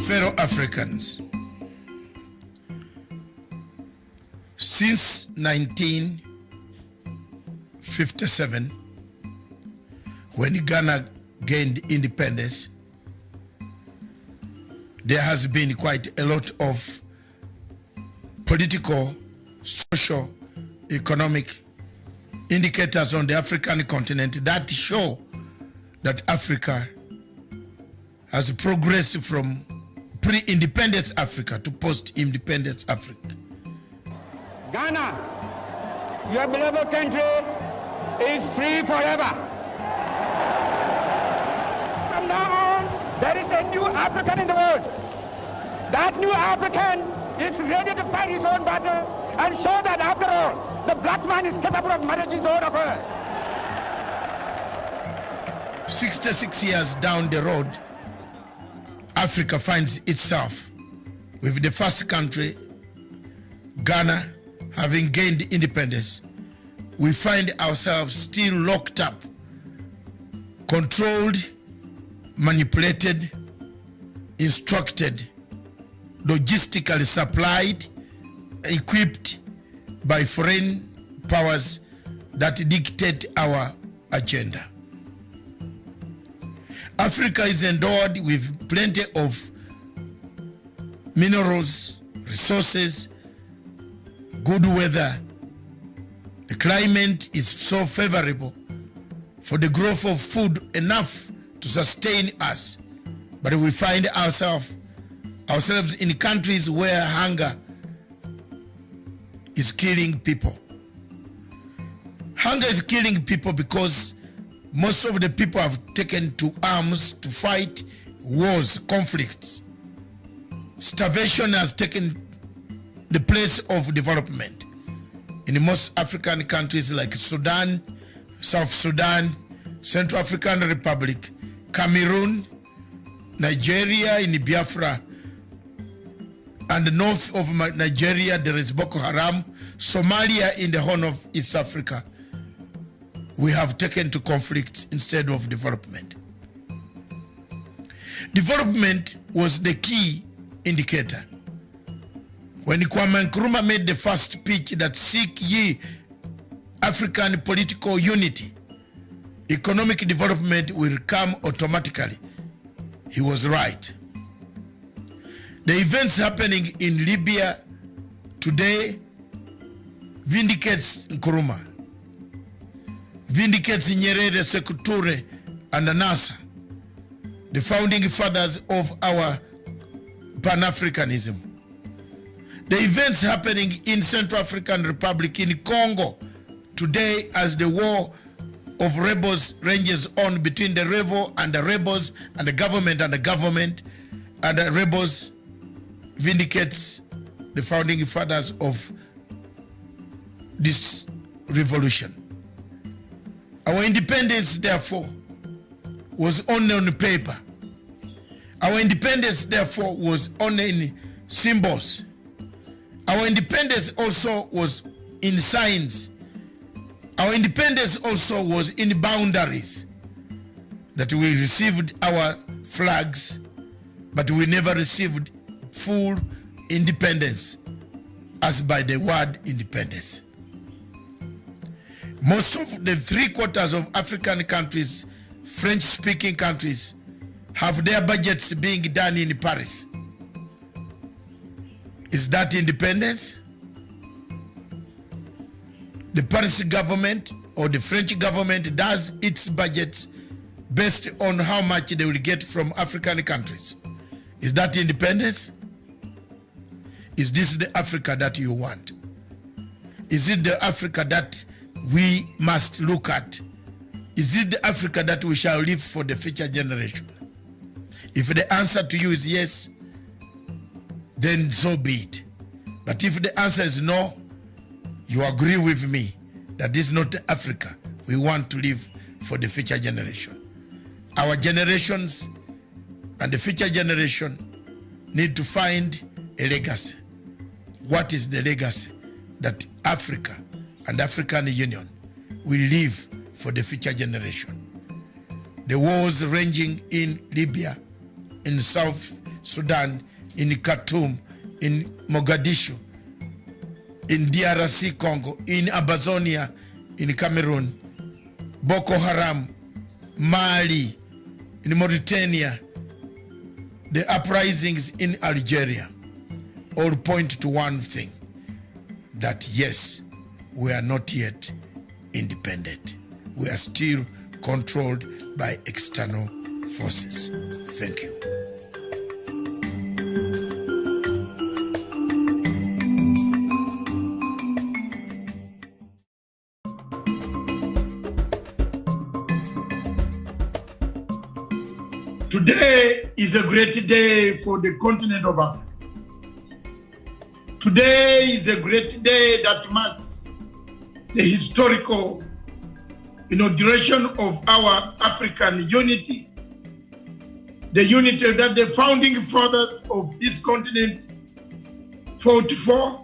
fellow Africans, since 1957, when Ghana gained independence, there has been quite a lot of political, social, economic indicators on the African continent that show that Africa has progressed from pre-independence Africa to post-independence Africa. Ghana, your beloved country, is free forever. From now on, there is a new African in the world. That new African is ready to fight his own battle and show that after all, the black man is capable of managing his own affairs. 66 years down the road, Africa finds itself with the first country, Ghana, having gained independence. We find ourselves still locked up, controlled, manipulated, instructed, logistically supplied, equipped by foreign powers that dictate our agenda. Africa is endowed with plenty of minerals, resources, good weather. The climate is so favorable for the growth of food enough to sustain us. But we find ourselves in countries where hunger is killing people. Hunger is killing people because most of the people have taken to arms to fight wars, conflicts. Starvation has taken the place of development. In most African countries like Sudan, South Sudan, Central African Republic, Cameroon, Nigeria, in Biafra, and north of Nigeria there is Boko Haram, Somalia in the Horn of East Africa. We have taken to conflict instead of development. Development was the key indicator. When Kwame Nkrumah made the first speech that seek ye African political unity, economic development will come automatically, he was right. The events happening in Libya today vindicates Nkrumah, vindicates Nyerere, Sekou Toure, and Nasser, the founding fathers of our Pan-Africanism. The events happening in Central African Republic, in Congo today, as the war of rebels ranges on between the rebel and the rebels and the government and the rebels, vindicates the founding fathers of this revolution. Our independence, therefore, was only on paper. Our independence, therefore, was only in symbols. Our independence also was in signs. Our independence also was in boundaries. That we received our flags, but we never received full independence as by the word independence. Most of the 3/4 of African countries, French-speaking countries, have their budgets being done in Paris. Is that independence? The Paris government or the French government does its budgets based on how much they will get from African countries. Is that independence? Is this the Africa that you want? Is it the Africa that we must look at? Is it the Africa that we shall leave for the future generation? If the answer to you is yes, then so be it. But if the answer is no, you agree with me that this is not the Africa we want to live for the future generation. Our generations and the future generation need to find a legacy. What is the legacy that Africa and African Union will leave for the future generation? The wars ranging in Libya, in South Sudan, in Khartoum, in Mogadishu, in DRC Congo, in Amazonia, in Cameroon, Boko Haram, Mali, in Mauritania, the uprisings in Algeria, all point to one thing, that yes, we are not yet independent. We are still controlled by external forces. Thank you. Today is a great day for the continent of Africa. Today is a great day that marks the historical inauguration of our African unity, the unity that the founding fathers of this continent fought for,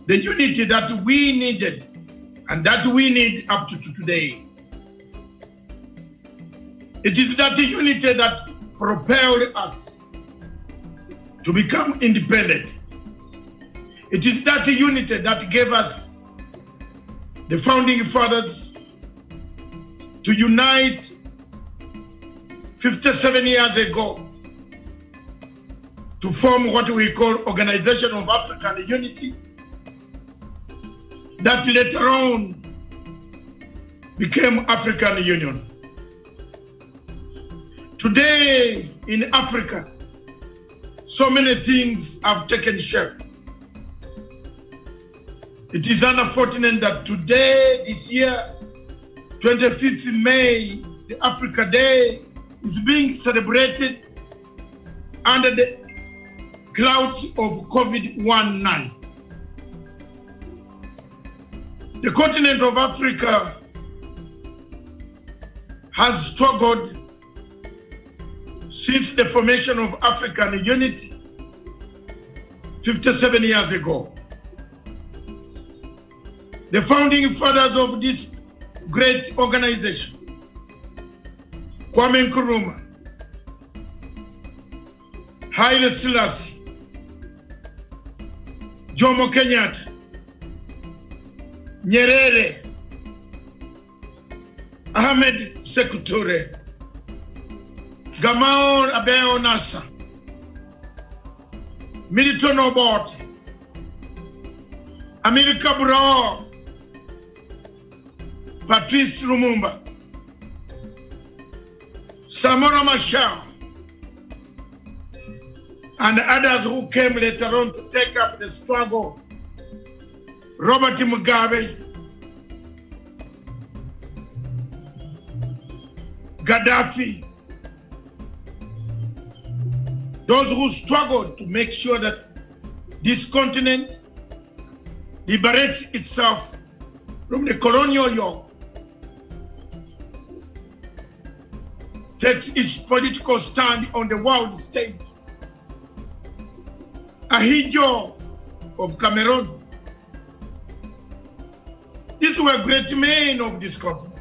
the unity that we needed and that we need up to today. It is that unity that propelled us to become independent. It is that unity that gave us, the founding fathers, to unite 57 years ago to form what we call Organization of African Unity, that later on became African Union. Today in Africa, so many things have taken shape. It is unfortunate that today, this year, 25th May, the Africa Day, is being celebrated under the clouds of COVID-19. The continent of Africa has struggled since the formation of African unity 57 years ago. The founding fathers of this great organization, Kwame Nkrumah, Haile Selassie, Jomo Kenyatta, Nyerere, Ahmed Sekou Toure, Gamal Abdel Nasser, Milton Obote, Amilcar Cabral, Patrice Lumumba, Samora Machel, and others who came later on to take up the struggle, Robert Mugabe, Gaddafi, those who struggled to make sure that this continent liberates itself from the colonial yoke, takes its political stand on the world stage. Ahidjo of Cameroon. These were great men of this continent.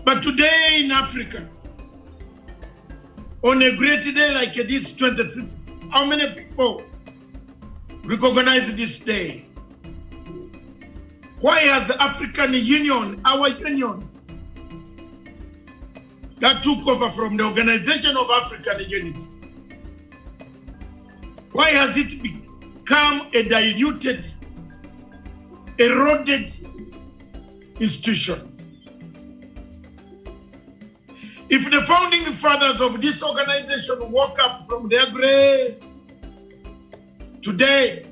But today in Africa, on a great day like this 25th, how many people recognize this day? Why has the African Union, our union, that took over from the Organization of African Unity, why has it become a diluted, eroded institution? If the founding fathers of this organization woke up from their graves today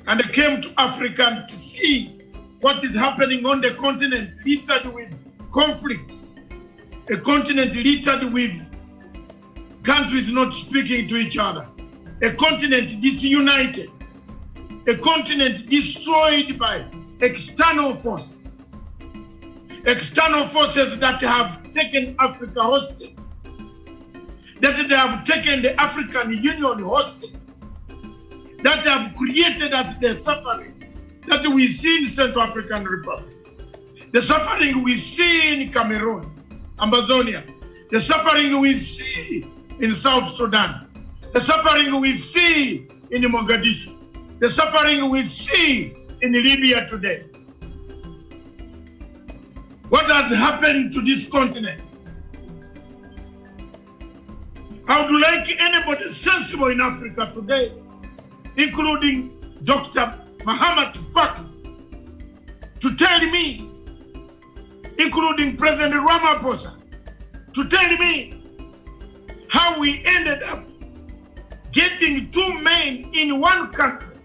and came to Africa to see what is happening on the continent littered with conflicts, a continent littered with countries not speaking to each other, a continent disunited, a continent destroyed by external forces that have taken Africa hostage, that they have taken the African Union hostage, that have created us the suffering that we see in Central African Republic, the suffering we see in Cameroon, Amazonia, the suffering we see in South Sudan, the suffering we see in Mogadishu, the suffering we see in Libya today. What has happened to this continent? I would like anybody sensible in Africa today, including Dr. Muhammad Faki, to tell me, including President Ramaphosa, to tell me how we ended up getting two men in one country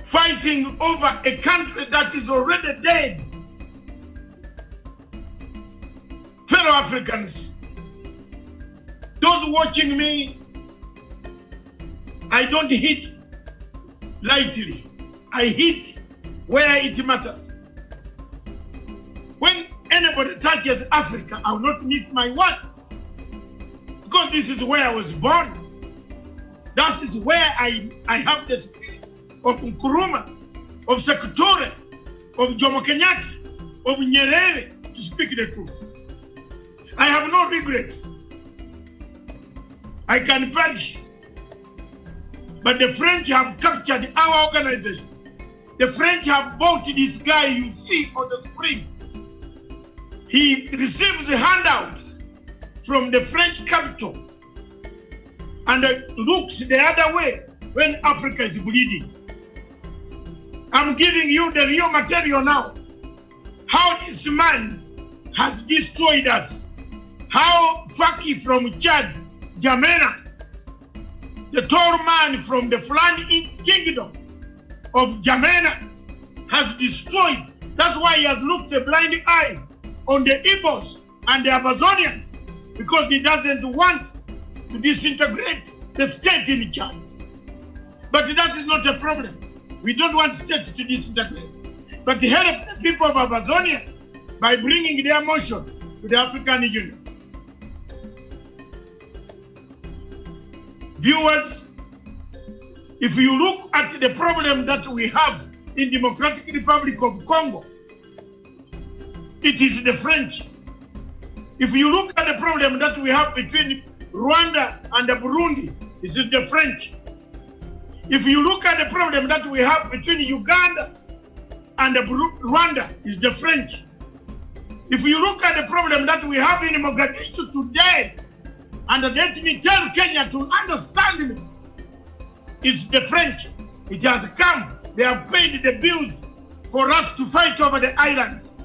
fighting over a country that is already dead. Fellow Africans, those watching me, I don't hit lightly. I hit where it matters. When anybody touches Africa, I will not miss my words. Because this is where I was born. That is where I have the spirit of Nkrumah, of Sekou, of Jomo Kenyatta, of Nyerere, to speak the truth. I have no regrets. I can perish. But the French have captured our organization. The French have bought this guy you see on the screen. He receives handouts from the French capital and looks the other way when Africa is bleeding. I'm giving you the real material now. How this man has destroyed us. How Faki from Chad, Jamena, the tall man from the Fulani kingdom of Jamena, has destroyed. That's why he has looked a blind eye on the Igbos and the Amazonians, because he doesn't want to disintegrate the state in Chad. But that is not a problem. We don't want states to disintegrate. But help the people of Amazonia by bringing their motion to the African Union. Viewers, if you look at the problem that we have in Democratic Republic of Congo, it is the French. If you look at the problem that we have between Rwanda and Burundi, it is the French. If you look at the problem that we have between Uganda and Rwanda, it's the French. If you look at the problem that we have in Mogadishu today, and let me tell Kenya to understand me, it's the French. It has come. They have paid the bills for us to fight over the islands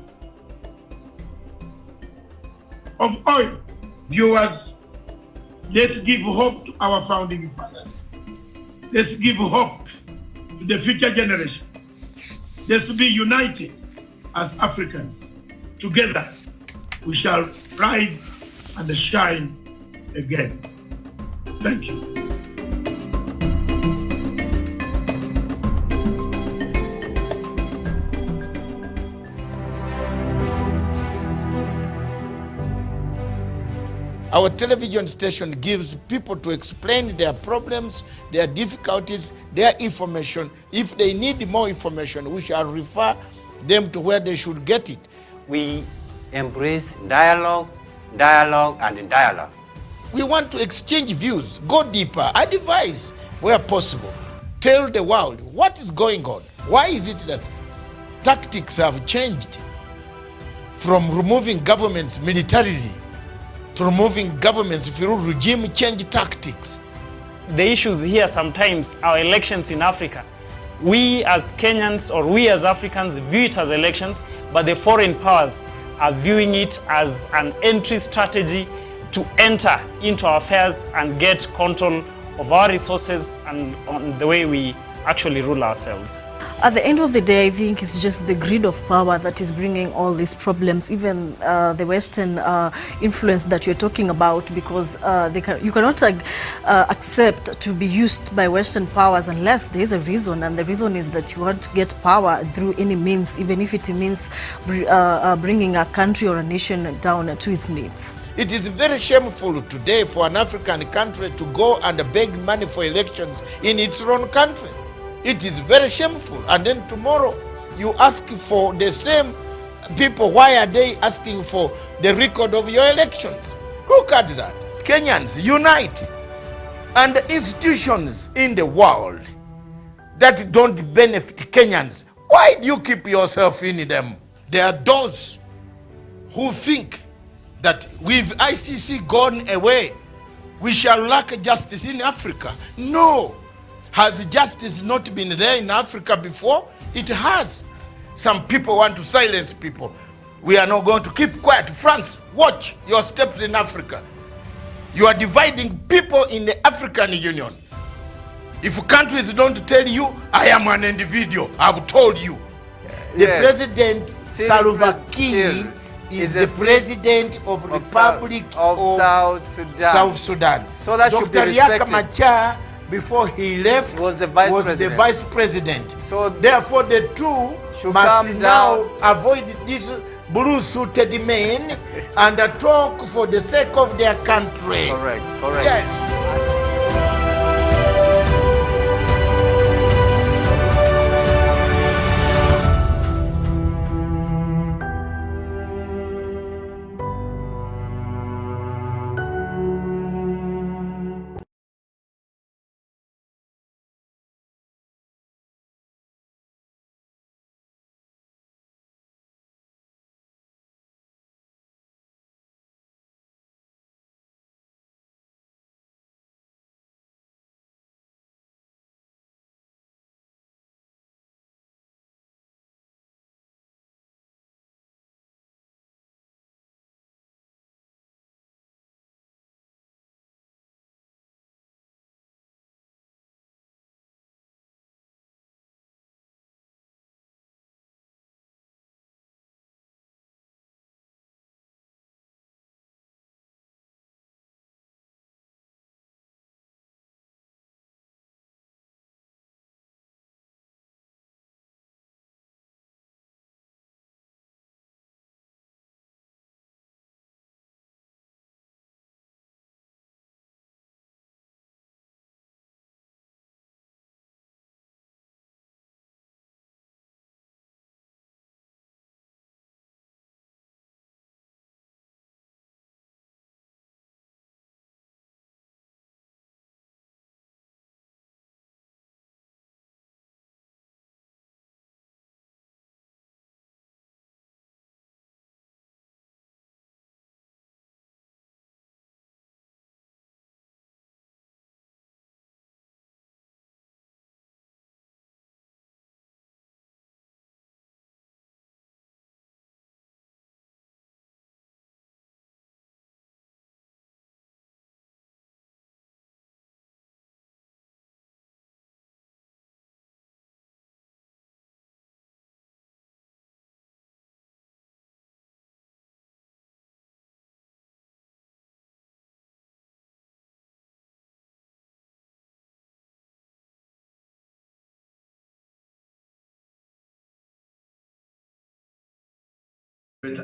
of oil. Viewers, let's give hope to our founding fathers. Let's give hope to the future generation. Let's be united as Africans. Together, we shall rise and shine again. Thank you. Our television station gives people to explain their problems, their difficulties, their information. If they need more information, we shall refer them to where they should get it. We embrace dialogue, dialogue, and dialogue. We want to exchange views, go deeper, advise where possible. Tell the world what is going on. Why is it that tactics have changed from removing governments militarily to removing governments through regime change tactics? The issues here sometimes are elections in Africa. We as Kenyans or we as Africans view it as elections, but the foreign powers are viewing it as an entry strategy to enter into our affairs and get control of our resources and on the way we actually rule ourselves. At the end of the day, I think it's just the greed of power that is bringing all these problems, even the Western influence that you're talking about, because you cannot accept to be used by Western powers unless there is a reason, and the reason is that you want to get power through any means, even if it means bringing a country or a nation down to its knees. It is very shameful today for an African country to go and beg money for elections in its own country. It is very shameful. And then tomorrow you ask for the same people. Why are they asking for the record of your elections? Look at that. Kenyans, unite. And institutions in the world that don't benefit Kenyans, why do you keep yourself in them? There are those who think that with ICC gone away, we shall lack justice in Africa. No. Has justice not been there in Africa before? It has. Some people want to silence people. We are not going to keep quiet. France, watch your steps in Africa. You are dividing people in the African Union. If countries don't tell you, I am an individual, I've told you. The president, Salva Kiir, is the president of Republic of South Sudan. So that should be Dr. respected. Riek Machar, before he left, Was the vice president. So therefore the two Should must come now down. avoid these blue-suited men and talk for the sake of their country. Correct. Yes.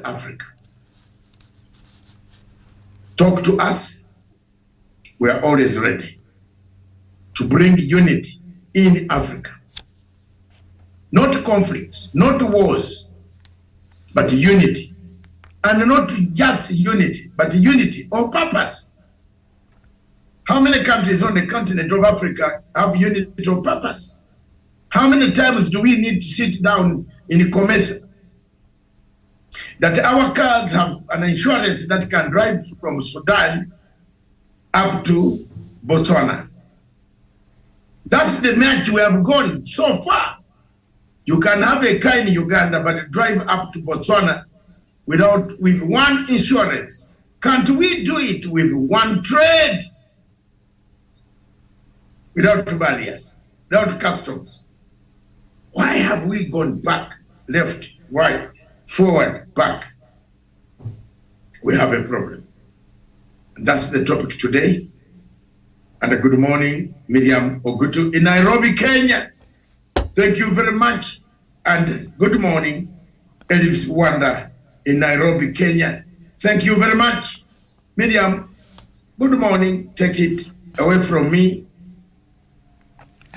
Africa. Talk to us. We are always ready to bring unity in Africa. Not conflicts, not wars, but unity. And not just unity, but unity of purpose. How many countries on the continent of Africa have unity of purpose? How many times do we need to sit down in Comesa that our cars have an insurance that can drive from Sudan up to Botswana? That's the match we have gone so far. You can have a car in Uganda, but drive up to Botswana with one insurance. Can't we do it with one trade? Without barriers, without customs. Why have we gone back, left, right, forward, back? We have a problem. And that's the topic today. And a good morning, Miriam Ogutu in Nairobi, Kenya. Thank you very much. And good morning, Elif Wanda in Nairobi, Kenya. Thank you very much. Miriam, good morning. Take it away from me.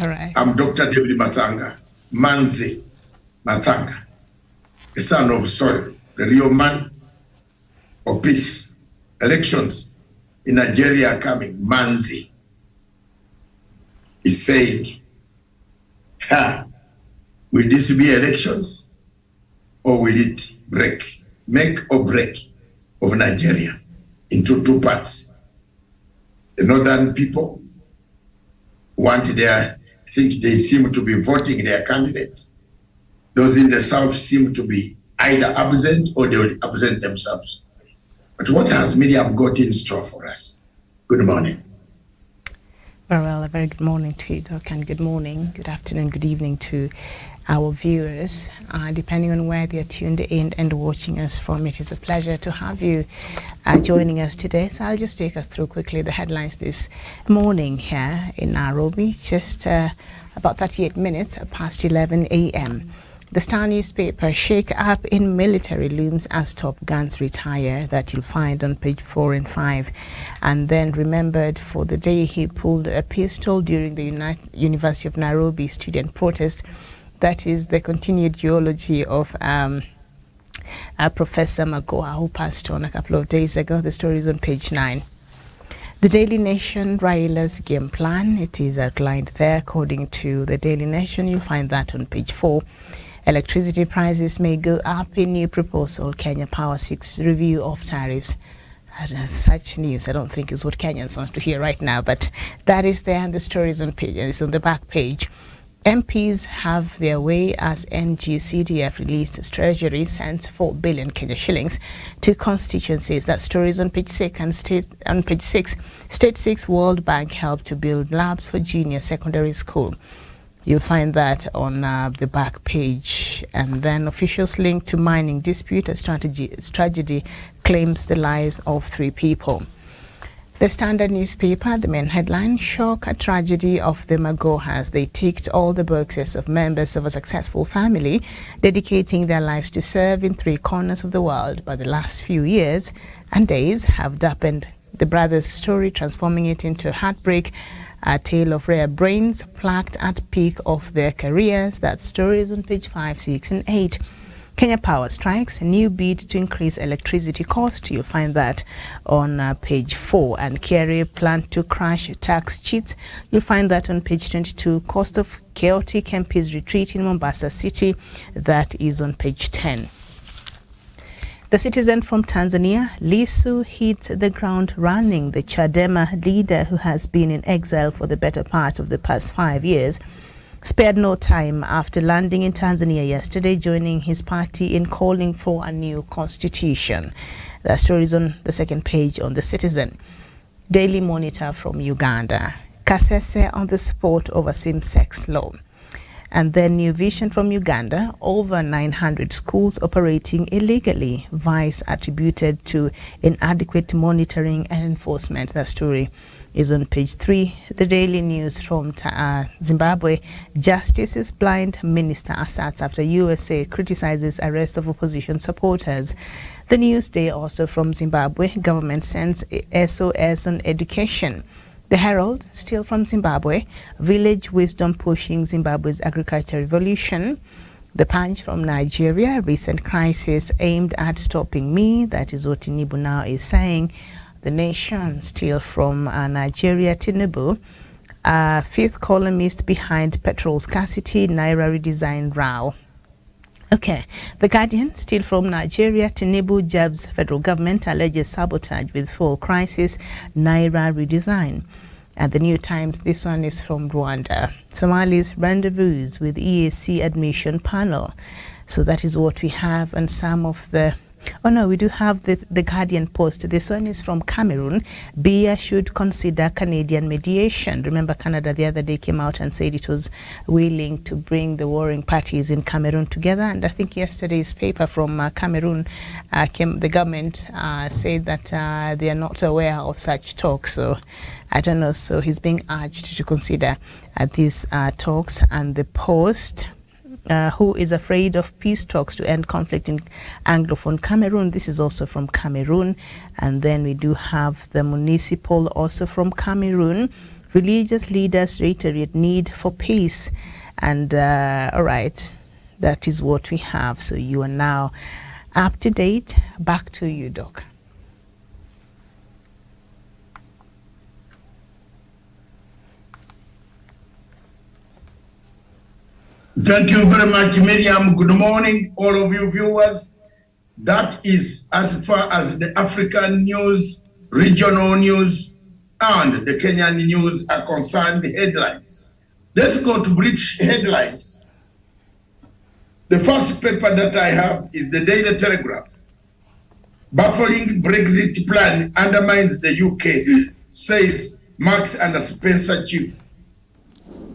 All right. I'm Dr. David Masanga, Manzi Masanga, the son of soil, the real man of peace. Elections in Nigeria coming, Manzi, is saying, will this be elections or will it make or break of Nigeria into two parts? The northern people think they seem to be voting their candidate. Those in the south seem to be either absent or they will absent themselves. But what has Miriam got in store for us? Good morning. Very well, a very good morning to you, Doc, and good morning, good afternoon, good evening to our viewers, depending on where they're tuned in and watching us from. It is a pleasure to have you joining us today. So I'll just take us through quickly the headlines this morning here in Nairobi, just about 38 minutes past 11 a.m. The Star newspaper, shake up in military looms as Top Guns retire, that you'll find on page 4 and 5. And then remembered for the day he pulled a pistol during the University of Nairobi student protest. That is the continued geology of Professor Magoha, who passed on a couple of days ago. The story is on page 9. The Daily Nation, Raila's game plan, it is outlined there. According to the Daily Nation, you'll find that on page 4. Electricity prices may go up in new proposal. Kenya Power seeks review of tariffs. Such news, I don't think, is what Kenyans want to hear right now, but that is there, and the story is on page. It's on the back page. MPs have their way as NGCDF released as Treasury sent 4 billion Kenya shillings to constituencies. That story is on page 6. And on page 6, State 6 World Bank helped to build labs for junior secondary school. You'll find that on the back page. And then officials linked to mining dispute as tragedy claims the lives of 3 people. The Standard newspaper, the main headline, shock at tragedy of the Magohas. They ticked all the boxes of members of a successful family, dedicating their lives to serve in 3 corners of the world. But the last few years and days have darkened the brothers' story, transforming it into a heartbreak, a tale of rare brains plucked at peak of their careers. That story is on page 5, 6, and 8. Kenya Power strikes a new bid to increase electricity cost. You'll find that on page 4. And KRA plan to crash tax cheats. You'll find that on page 22. Cost of chaotic MP's retreat in Mombasa City. That is on page 10. The Citizen from Tanzania, Lissu hits the ground running. The Chadema leader, who has been in exile for the better part of the past 5 years, spared no time after landing in Tanzania yesterday, joining his party in calling for a new constitution. The story is on the second page on The Citizen. Daily Monitor from Uganda, Kasese on the spot over same-sex law. And then New Vision from Uganda, over 900 schools operating illegally, vice attributed to inadequate monitoring and enforcement. That story is on page 3. The Daily News from Zimbabwe, justice is blind, minister asserts after USA criticizes arrest of opposition supporters. The Newsday also from Zimbabwe, government sends SOS on education. The Herald, still from Zimbabwe, village wisdom pushing Zimbabwe's agriculture revolution. The Punch from Nigeria, recent crisis aimed at stopping me. That is what Tinubu now is saying. The Nation, still from Nigeria, Tinubu, 5th columnist behind petrol scarcity, Naira redesign row. Okay, The Guardian, still from Nigeria, Tinubu jabs federal government, alleges sabotage with fuel crisis, Naira redesign. And the New Times, this one is from Rwanda. Somalis rendezvous with EAC admission panel. So that is what we have, and some of the... Oh no, we do have the Guardian Post. This one is from Cameroon. Biya should consider Canadian mediation. Remember, Canada the other day came out and said it was willing to bring the warring parties in Cameroon together. And I think yesterday's paper from Cameroon, the government said that they are not aware of such talks. So I don't know. So he's being urged to consider these talks. And the Post... who is afraid of peace talks to end conflict in Anglophone Cameroon. This is also from Cameroon. And then we do have the Municipal, also from Cameroon. Religious leaders reiterate need for peace. And all right, that is what we have. So you are now up to date. Back to you, Doc. Thank you very much, Miriam. Good morning, all of you viewers. That is as far as the African news, regional news, and the Kenyan news are concerned, the headlines. Let's go to British headlines. The first paper that I have is the Daily Telegraph. Baffling Brexit plan undermines the UK, says Marks and Spencer chief.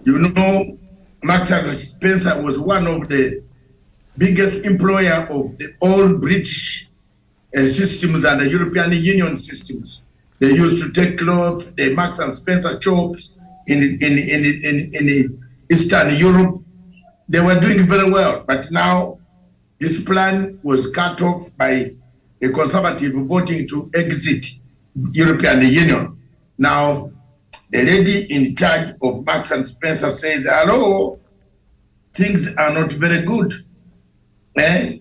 You know, Marks and Spencer was one of the biggest employer of the all British systems and the European Union systems. They used to take clothes, the Marks and Spencer shops in Eastern Europe. They were doing very well, but now this plan was cut off by a conservative voting to exit European Union. Now, the lady in charge of Marks and Spencer says, hello, things are not very good. The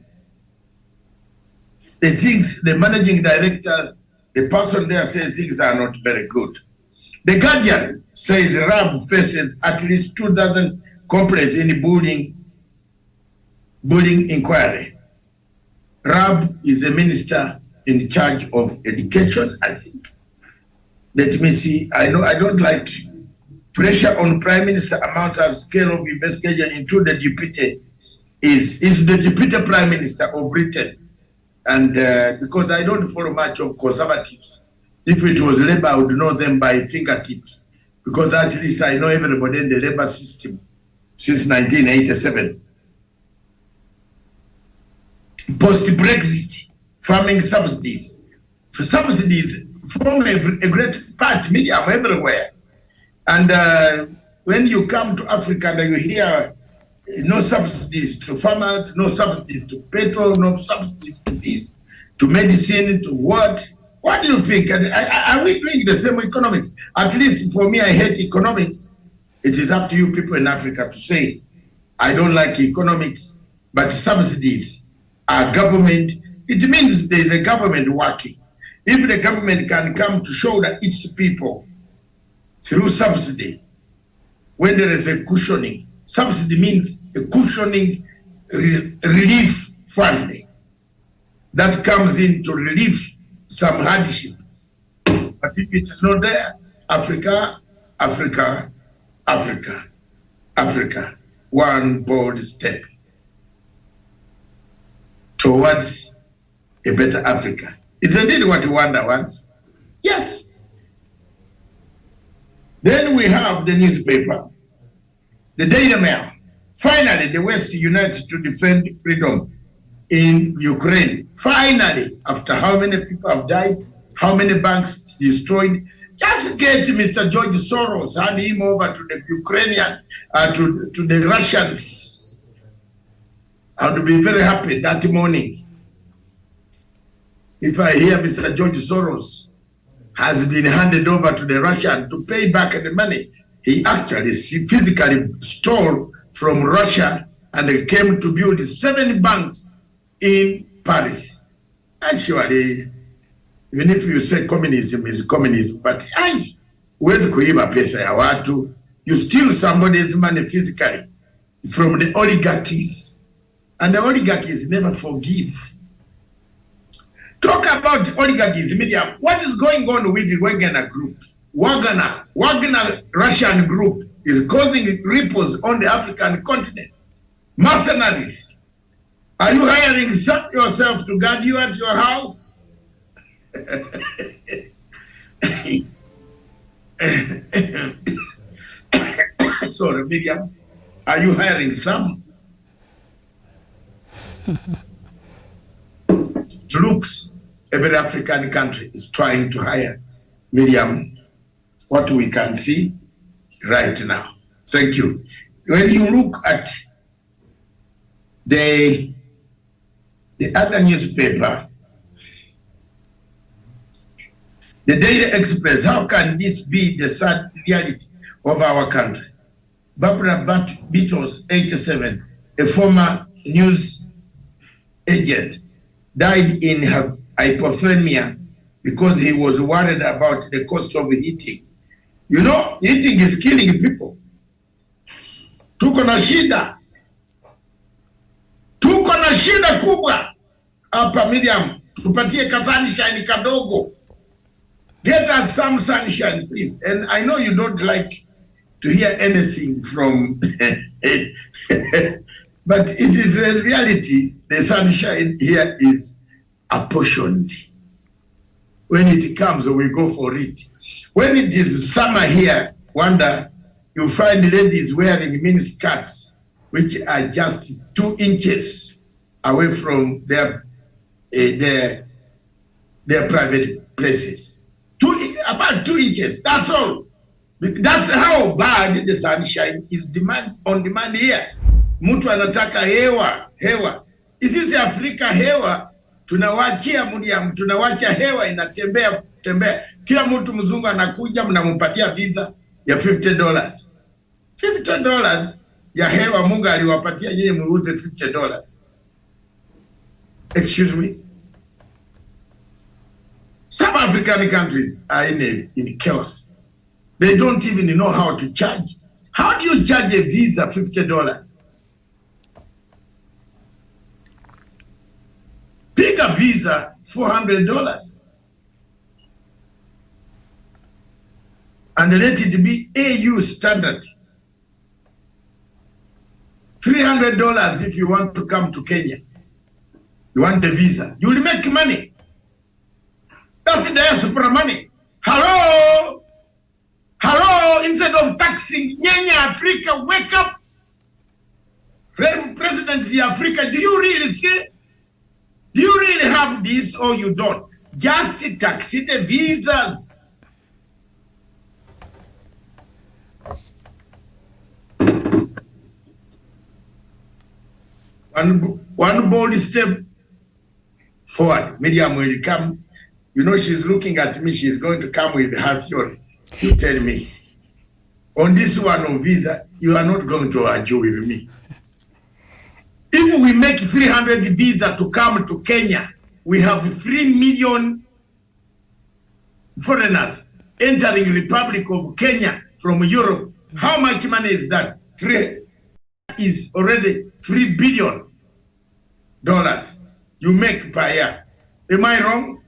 managing director, the person there says things are not very good. The Guardian says RAB faces at least 2,000 complaints in the bullying inquiry. RAB is the minister in charge of education, I think. Let me see. I don't like pressure on Prime Minister amounts and scale of investigation into the deputy is the deputy Prime Minister of Britain. And because I don't follow much of conservatives, if it was Labour, I would know them by fingertips. Because at least I know everybody in the Labour system since 1987. Post-Brexit, farming subsidies. For subsidies form a great part, medium everywhere. And when you come to Africa and you hear no subsidies to farmers, no subsidies to petrol, no subsidies to this, to medicine, to what? What do you think? Are we doing the same economics? At least for me, I hate economics. It is up to you people in Africa to say, I don't like economics, but subsidies are government. It means there is a government working. If the government can come to shoulder its people through subsidy, when there is a cushioning, subsidy means a cushioning relief funding that comes in to relieve some hardship. But if it is not there, Africa, Africa, Africa, Africa, one bold step towards a better Africa. Isn't it what Rwanda wants? Yes. Then we have the newspaper, the Daily Mail. Finally, the West unites to defend freedom in Ukraine. Finally, after how many people have died, how many banks destroyed, just get Mr. George Soros, hand him over to the Ukrainian, to the Russians. I would be very happy that morning if I hear Mr. George Soros has been handed over to the Russian to pay back the money he actually physically stole from Russia and came to build 7 banks in Paris. Actually, even if you say communism is communism, but huwezi kuiba pesa ya watu, you steal somebody's money physically from the oligarchies, and the oligarchies never forgive. Talk about oligarchies, media. What is going on with the Wagner Group? Wagner Russian group is causing ripples on the African continent. Mercenaries. Are you hiring yourself to guard you at your house? Sorry, Miriam. Are you hiring some? It looks every African country is trying to hire, Miriam, what we can see right now. Thank you. When you look at the other newspaper, the Daily Express, how can this be the sad reality of our country? Barbara Beatles, 87, a former news agent, died in hypothermia because he was worried about the cost of heating. You know, heating is killing people. Tuko na shida. Tuna shida kubwa hapa Miriam, tupatie ka sunshine kadogo. Get us some sunshine please. And I know you don't like to hear anything from but it is a reality. The sunshine here is apportioned. When it comes, we go for it. When it is summer here, wonder, you find ladies wearing mini skirts, which are just 2 inches away from their private places. About 2 inches, that's all. That's how bad the sunshine is on demand here. Mtu anataka hewa. Sisi Afrika hewa tunawachia Miriam, tunawacha hewa inatembea. Kila mtu mzungu anakuja, mnampatia visa ya $50. $50 ya hewa Mungu aliwapatia yeye, muuze $50. Excuse me. Some African countries are in chaos. They don't even know how to charge. How do you charge a visa $50? Take a visa $400 and let it be AU standard. $300 if you want to come to Kenya. You want the visa. You will make money. That's the diaspora money. Hello? Instead of taxing Nyanya Africa, wake up. Presidency Africa, do you really see? Do you really have this or you don't? Just tax the visas. One bold step forward. Miriam will come. You know, she's looking at me. She's going to come with her theory. You tell me. On this one of visa, you are not going to argue with me. If we make 300 visa to come to Kenya, we have 3 million foreigners entering Republic of Kenya from Europe. How much money is that? Is already $3 billion you make per year. Am I wrong?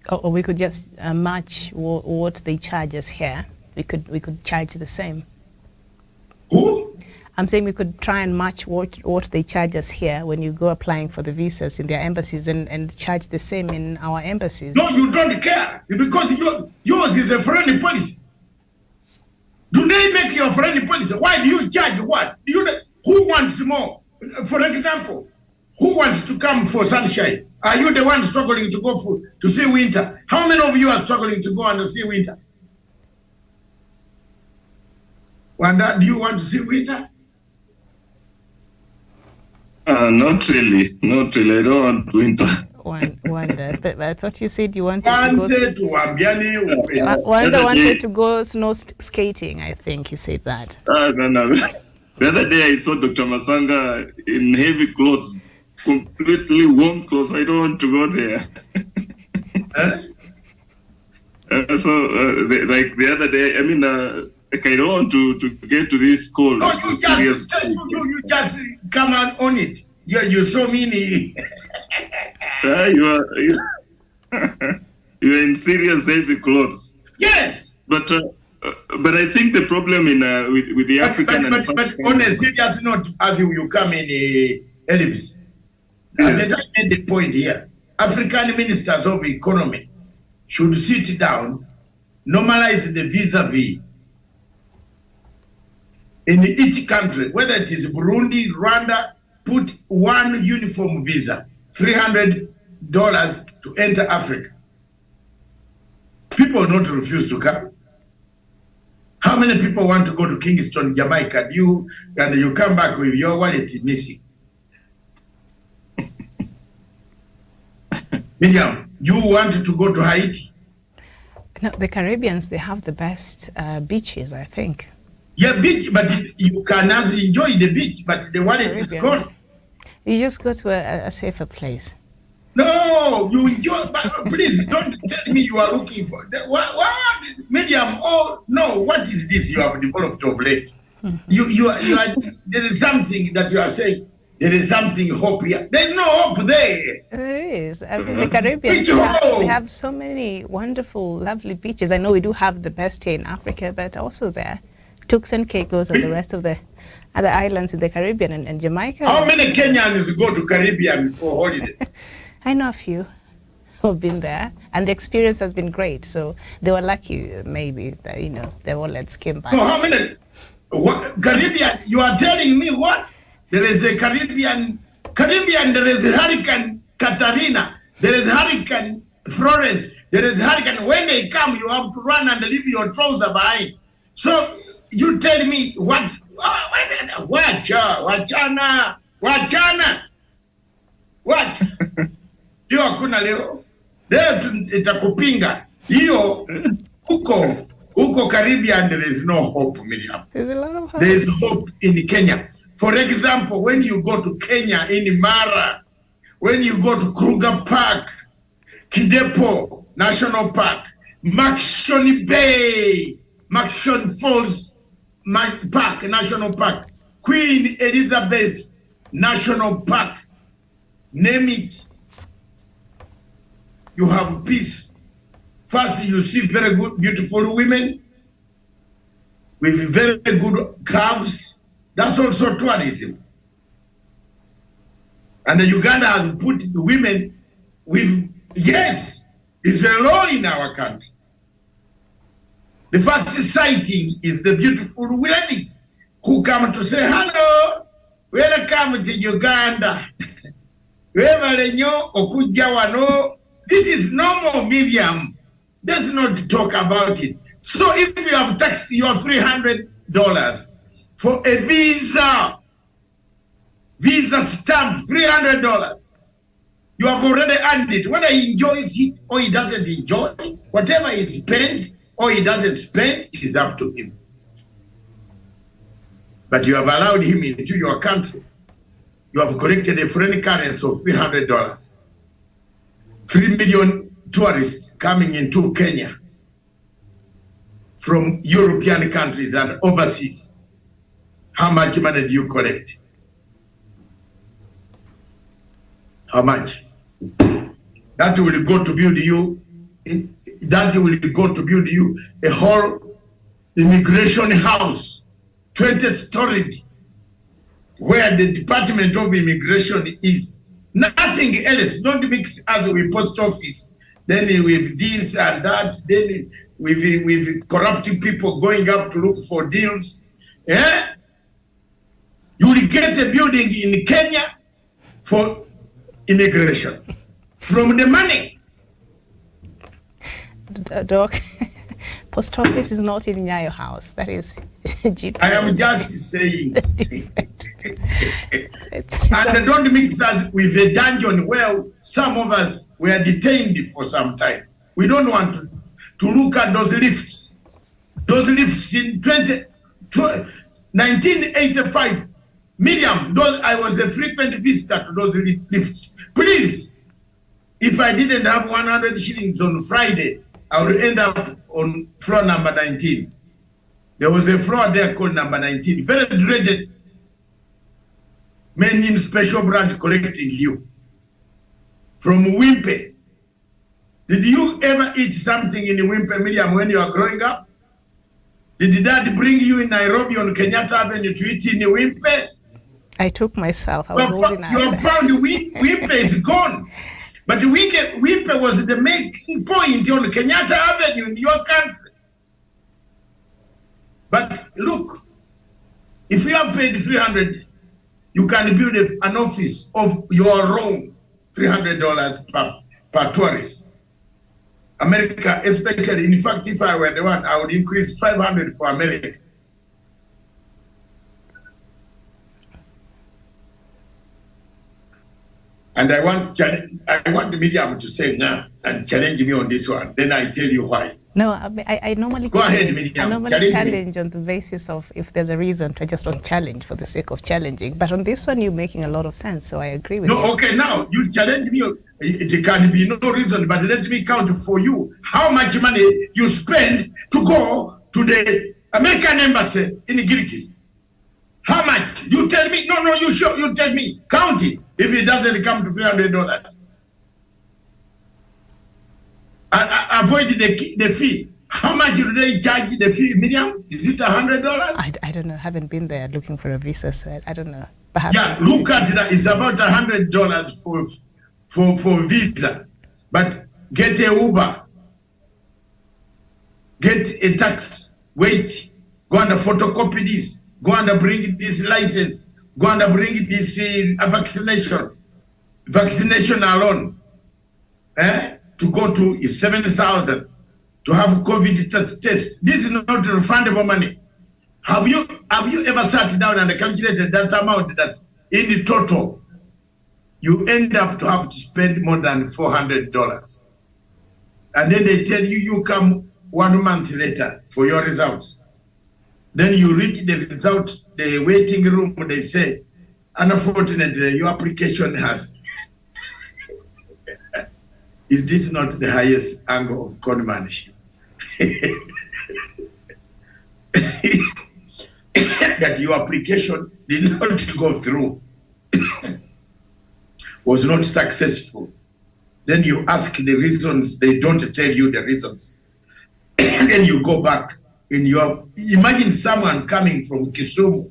Or we could just match what they charge us here. We could charge the same. Who? I'm saying we could try and match what they charge us here when you go applying for the visas in their embassies and charge the same in our embassies. No, you don't care because yours is a foreign policy. Do they make your foreign policy? Why do you charge what? Who wants more? For example, who wants to come for sunshine? Are you the one struggling to go to see winter? How many of you are struggling to go and see winter? Wanda, do you want to see winter? Not really. I don't want winter. Wanda, but I thought you said you wanted wanted to go snow skating. I think you said that. No. The other day I saw Dr. Masanga in heavy clothes, completely warm clothes. I don't want to go there. Like the other day, I mean, like I don't want to get to this cold. No, you just come on it. You're so many. You are in serious heavy clothes. Yes. But I think the problem with the African but on a serious note, as you come in ellipse, yes. I made the point here. African ministers of economy should sit down, normalize the vis-a-vis in each country, whether it is Burundi, Rwanda, put one uniform visa, $300 to enter Africa. People don't refuse to come. How many people want to go to Kingston, Jamaica? You come back with your wallet missing. Miriam, you want to go to Haiti? No, the Caribbeans, they have the best beaches, I think. Yeah, beach, but you can enjoy the beach, but the wallet is gone. You just go to a safer place. No, you enjoy, but please don't tell me you are looking for what Miriam. Oh no, what is this you have developed of late? You are there is something that you are saying. there is something hope here. There's no hope there. There is. I mean, the Caribbean, Beach we have so many wonderful, lovely beaches. I know we do have the best here in Africa, but also there, Turks and Caicos and the rest of the other islands in the Caribbean and Jamaica. How many Kenyans go to Caribbean for holiday? I know a few who have been there, and the experience has been great. So they were lucky, maybe, that, you know, their wallets came back. No, how many? Caribbean, you are telling me what? There is a Caribbean, there is a Hurricane Katrina, there is Hurricane Florence, there is Hurricane. When they come, you have to run and leave your trousers behind. So you tell me what? Wachana. What? Hiyo hakuna leo. Leo itakupinga. Hiyo huko Caribbean there is no hope, Miriam. There's a lot of hope. There is hope in Kenya. For example, when you go to Kenya in Mara, when you go to Kruger Park, Kidepo National Park, Makshoni Bay, Makshon Falls Park, National Park, Queen Elizabeth National Park, name it, you have peace. First, you see very good, beautiful women with very good curves. That's also tourism. And Uganda has put women with, yes, it's a law in our country. The first sighting is the beautiful ladies who come to say, hello, welcome to Uganda. This is normal, Miriam. Let's not talk about it. So if you have taxed your $300 for a visa stamp, $300, you have already earned it. Whether he enjoys it or he doesn't enjoy it, whatever he spends or he doesn't spend is up to him. But you have allowed him into your country. You have collected a foreign currency of $300. 3 million tourists coming into Kenya from European countries and overseas. How much money do you collect? How much? That will go to build you. That will go to build you a whole immigration house, 20-storied, where the Department of Immigration is. Nothing else. Don't mix us with post office. Then with this and that. Then with corrupting people going up to look for deals. Yeah? You will get a building in Kenya for immigration from the money. Doc, post office is not in Nyayo House. That is GP. I am just saying. And don't mix us with a dungeon where some of us were detained for some time. We don't want to look at those lifts. Those lifts in 1985. Miriam, I was a frequent visitor to those lifts. Please, if I didn't have 100 shillings on Friday, I would end up on floor number 19. There was a floor there called number 19. Very dreaded. Men in special branch collecting you. From Wimpe. Did you ever eat something in Wimpe, Miriam, when you are growing up? Did dad bring you in Nairobi on Kenyatta Avenue to eat in Wimpe? I took myself. I was you have found Wimpe is gone. But Wimpe was the making point on Kenyatta Avenue in your country. But look, if you have paid $300, you can build an office of your own, $300 per tourist. America, especially, in fact, if I were the one, I would increase $500 for America. And I want the medium to say now and challenge me on this one. Then I tell you why. No, I normally go ahead, Miriam. I normally challenge on the basis of if there's a reason. I just don't challenge for the sake of challenging. But on this one, you're making a lot of sense, so I agree with you. No, okay, now you challenge me. It can be no reason, but let me count for you how much money you spend to go to the American embassy in Giriki. How much? You tell me. No, you sure? You tell me. Count it. If it doesn't come to $300. Avoid the fee. How much do they charge the fee, Miriam? Is it $100? I don't know. I haven't been there looking for a visa, so I don't know. Perhaps. Yeah, look at that. It's about $100 for visa. But get a Uber, get a tax, wait, go and photocopy this, go and bring this license, go and bring this vaccination alone. To go to is 7,000 to have COVID test. This is not refundable money. Have you ever sat down and calculated that amount that in the total you end up to have to spend more than $400? And then they tell you, you come 1 month later for your results. Then you reach the result, the waiting room, they say, unfortunately, your application has. Is this not the highest angle of conmanship? That your application did not go through, was not successful. Then you ask the reasons, they don't tell you the reasons. And then you go back in your, imagine someone coming from Kisumu.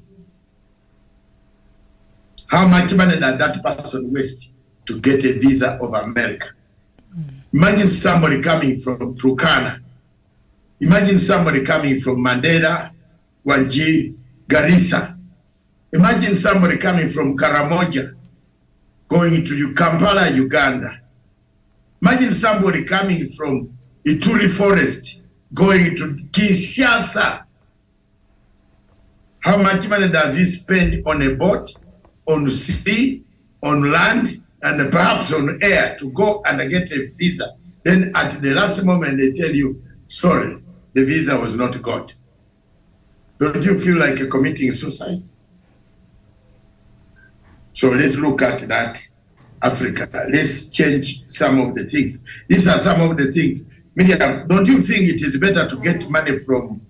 How much money did that person waste to get a visa of America? Imagine somebody coming from Turkana. Imagine somebody coming from Mandera, Wajir, Garissa. Imagine somebody coming from Karamoja, going to Kampala, Uganda. Imagine somebody coming from Ituri Forest, going to Kinshasa. How much money does he spend on a boat, on sea, on land, and perhaps on air to go and get a visa? Then at the last moment, they tell you, sorry, the visa was not got. Don't you feel like committing suicide? So let's look at that, Africa. Let's change some of the things. These are some of the things. Miriam, don't you think it is better to get money from,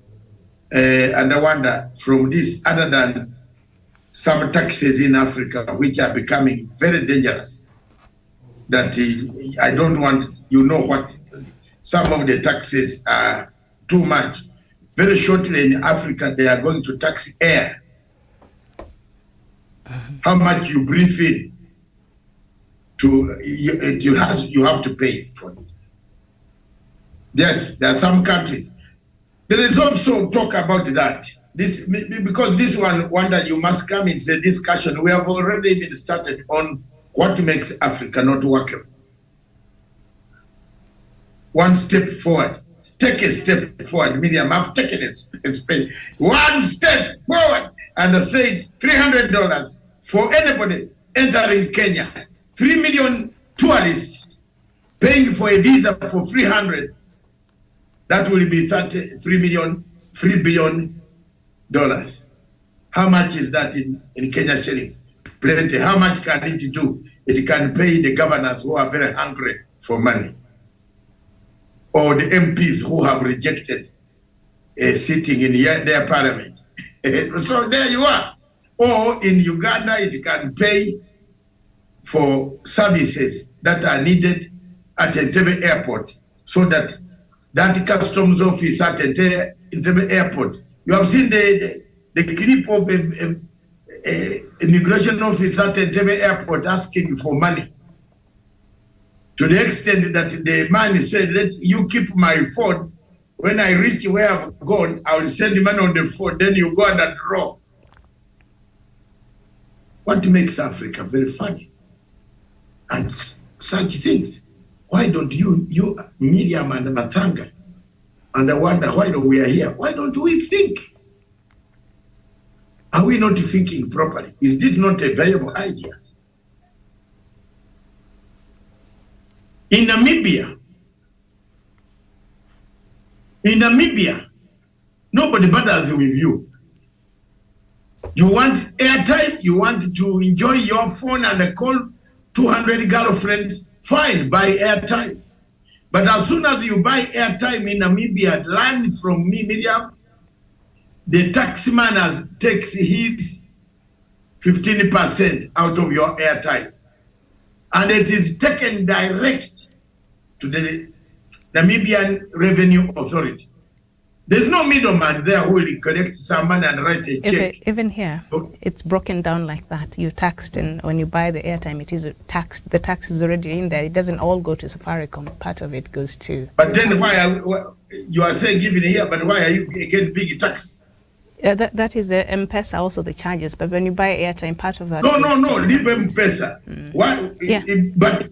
and I wonder, from this, other than some taxes in Africa, which are becoming very dangerous? That I don't want, you know what, some of the taxes are too much. Very shortly in Africa, they are going to tax air. How much you breathe in, you have to pay for it. Yes, there are some countries. There is also talk about that. This, because this one that you must come, it's a discussion. We have already even started on what makes Africa not workable. One step forward. Take a step forward. Miriam, I've taken it. One step forward. And I said $300 for anybody entering Kenya. 3 million tourists paying for a visa for $300. That will be $3 billion. How much is that in Kenya shillings? Plenty. How much can it do? It can pay the governors who are very hungry for money, or the MPs who have rejected sitting in their parliament. So there you are. Or in Uganda, it can pay for services that are needed at Entebbe Airport, so that customs office at Entebbe Airport. You have seen the clip of immigration office at Entebbe Airport asking for money, to the extent that the man said, let you keep my phone. When I reach where I've gone, I will send the money on the phone, then you go and draw. What makes Africa very funny? And such things. Why don't you Miriam and Matanga, and I wonder why we are here, why don't we think? Are we not thinking properly? Is this not a viable idea? In Namibia, nobody bothers with you. You want airtime, you want to enjoy your phone and call 200 girlfriends, fine, buy airtime. But as soon as you buy airtime in Namibia, learn from me, Miriam, the taxman takes his 15% out of your airtime. And it is taken direct to the Namibian Revenue Authority. There's no middleman there who will collect some money and write a check. Even here, it's broken down like that. You're taxed, and when you buy the airtime, it is taxed. The tax is already in there. It doesn't all go to Safaricom. Part of it goes to... But then why you are saying given here, but why are you again being taxed? That is the M-Pesa, also the charges. But when you buy airtime, part of that... No, leave M-Pesa. Why? Yeah. But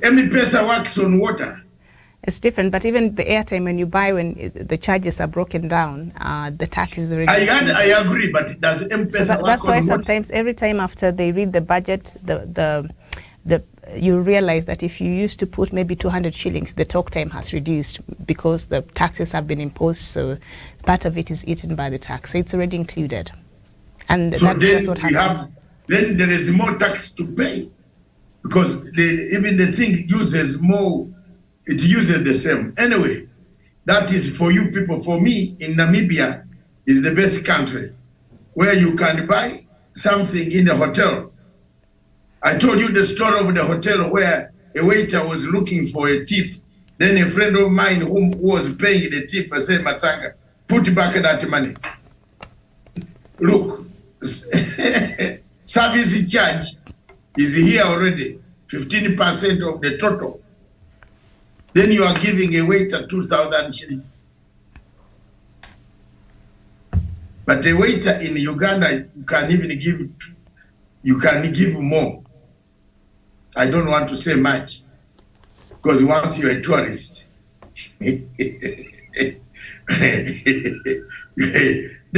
M-Pesa works on water. It's different, but even the airtime, when you buy, when the charges are broken down, the tax is already... I agree, but does M-Pesa work that's why on sometimes every time after they read the budget, you realize that if you used to put maybe 200 shillings, the talk time has reduced because the taxes have been imposed, so part of it is eaten by the tax. So it's already included. And so that's what happens. Then there is more tax to pay because even the thing uses more. It uses the same. Anyway, that is for you people. For me, in Namibia, is the best country where you can buy something in the hotel. I told you the story of the hotel where a waiter was looking for a tip. Then a friend of mine who was paying the tip said, Matsanga, put back that money. Look, service charge is here already, 15% of the total. Then you are giving a waiter 2,000 shillings. But a waiter in Uganda, you can give more. I don't want to say much, because once you're a tourist, there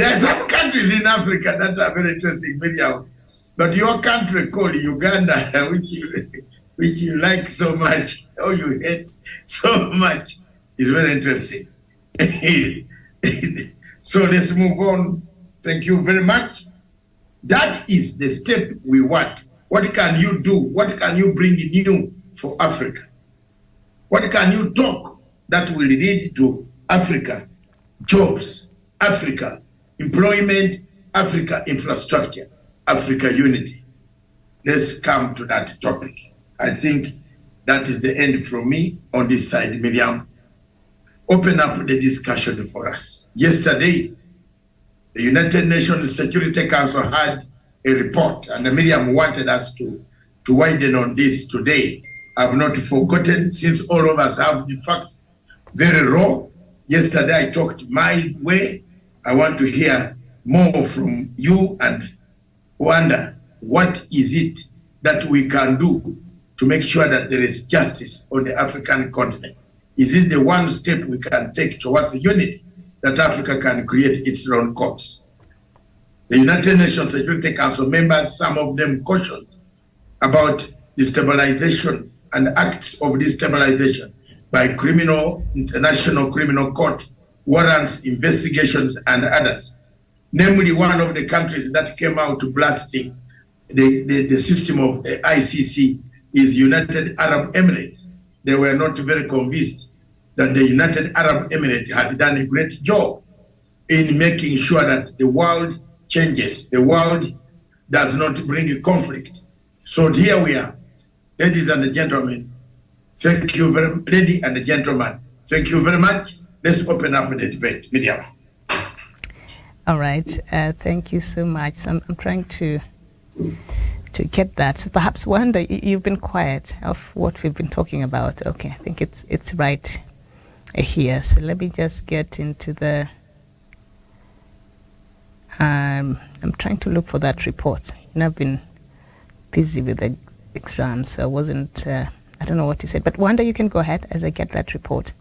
are some countries in Africa that are very interesting, but your country called Uganda, which you like so much, or you hate so much, is very interesting. So let's move on. Thank you very much. That is the step we want. What can you do? What can you bring new for Africa? What can you talk that will lead to Africa? Jobs, Africa, employment, Africa, infrastructure, Africa unity. Let's come to that topic. I think that is the end from me on this side. Miriam, open up the discussion for us. Yesterday, the United Nations Security Council had a report, and Miriam wanted us to widen on this today. I've not forgotten, since all of us have the facts very raw. Yesterday I talked my way. I want to hear more from you and Wanda. What is it that we can do to make sure that there is justice on the African continent? Is it the one step we can take towards unity that Africa can create its own course? The United Nations Security Council members, some of them cautioned about destabilization and acts of destabilization by International Criminal Court, warrants, investigations, and others. Namely, one of the countries that came out blasting the system of the ICC is United Arab Emirates. They were not very convinced that the United Arab Emirates had done a great job in making sure that the world changes. The world does not bring a conflict. So here we are. Ladies and gentlemen, thank you very much. Ladies and gentlemen, thank you very much. Let's open up the debate. Miriam. All right. Thank you so much. So I'm trying to get that. So perhaps, Wanda, you've been quiet of what we've been talking about. Okay, I think it's right here. So let me just get into the... I'm trying to look for that report. And I've been busy with the exams, so I wasn't... I don't know what to say. But Wanda, you can go ahead as I get that report.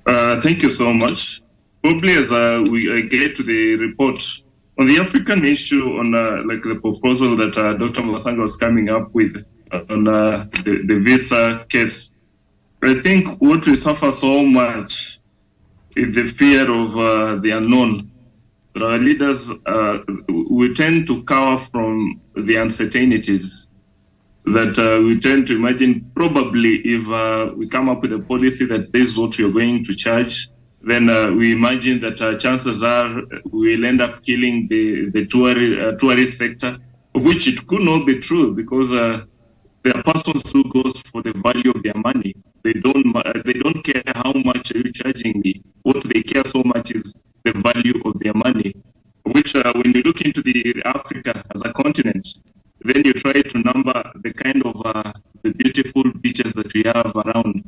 Thank you so much. Probably as we get to the report, on the African issue, on like the proposal that Dr. Masanga was coming up with on the visa case, I think what we suffer so much is the fear of the unknown. Our leaders, we tend to cower from the uncertainties that we tend to imagine. Probably if we come up with a policy that this is what you're going to charge, then we imagine that chances are we'll end up killing the tourist sector, of which it could not be true, because there are persons who goes for the value of their money. They don't care how much are you charging me. What they care so much is the value of their money, which when you look into the Africa as a continent, then you try to number the kind of the beautiful beaches that we have around.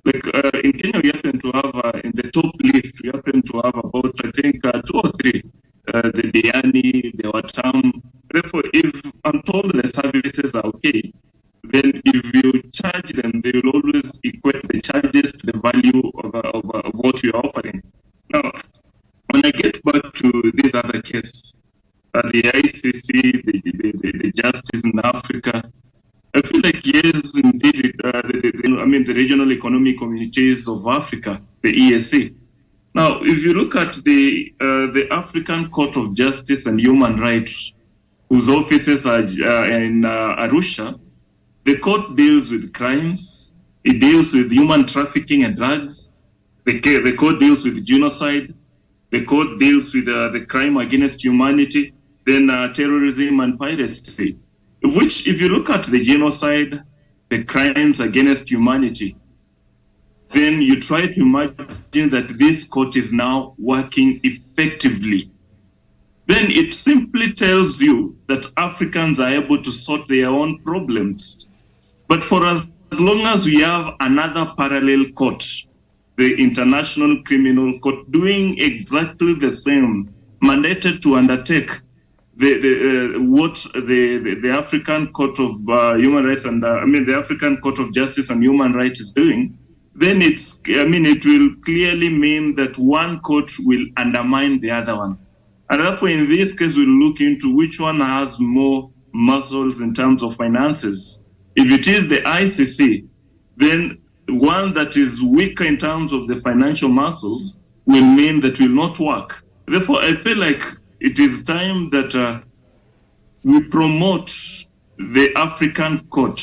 Like in Kenya, we happen to have in the top list, we happen to have about, I think, 2 or 3, the Diani, the Watam. Therefore, if I'm told the services are okay, then if you charge them, they will always equate the charges to the value of what you're offering. Now, when I get back to this other case, the ICC, the justice in Africa, I feel like, yes, indeed, the regional economic communities of Africa, the EAC. Now, if you look at the African Court of Justice and Human Rights, whose offices are in Arusha, the court deals with crimes, it deals with human trafficking and drugs, the court deals with genocide, the court deals with the crime against humanity, then terrorism and piracy. Which, if you look at the genocide, the crimes against humanity, then you try to imagine that this court is now working effectively. Then it simply tells you that Africans are able to sort their own problems. But for as long as we have another parallel court, the International Criminal Court, doing exactly the same, mandated to undertake what the African Court of Human Rights and the African Court of Justice and Human Rights is doing, then it will clearly mean that one court will undermine the other one. And therefore, in this case, we'll look into which one has more muscles in terms of finances. If it is the ICC, then one that is weaker in terms of the financial muscles will mean that will not work. Therefore, I feel like it is time that we promote the African court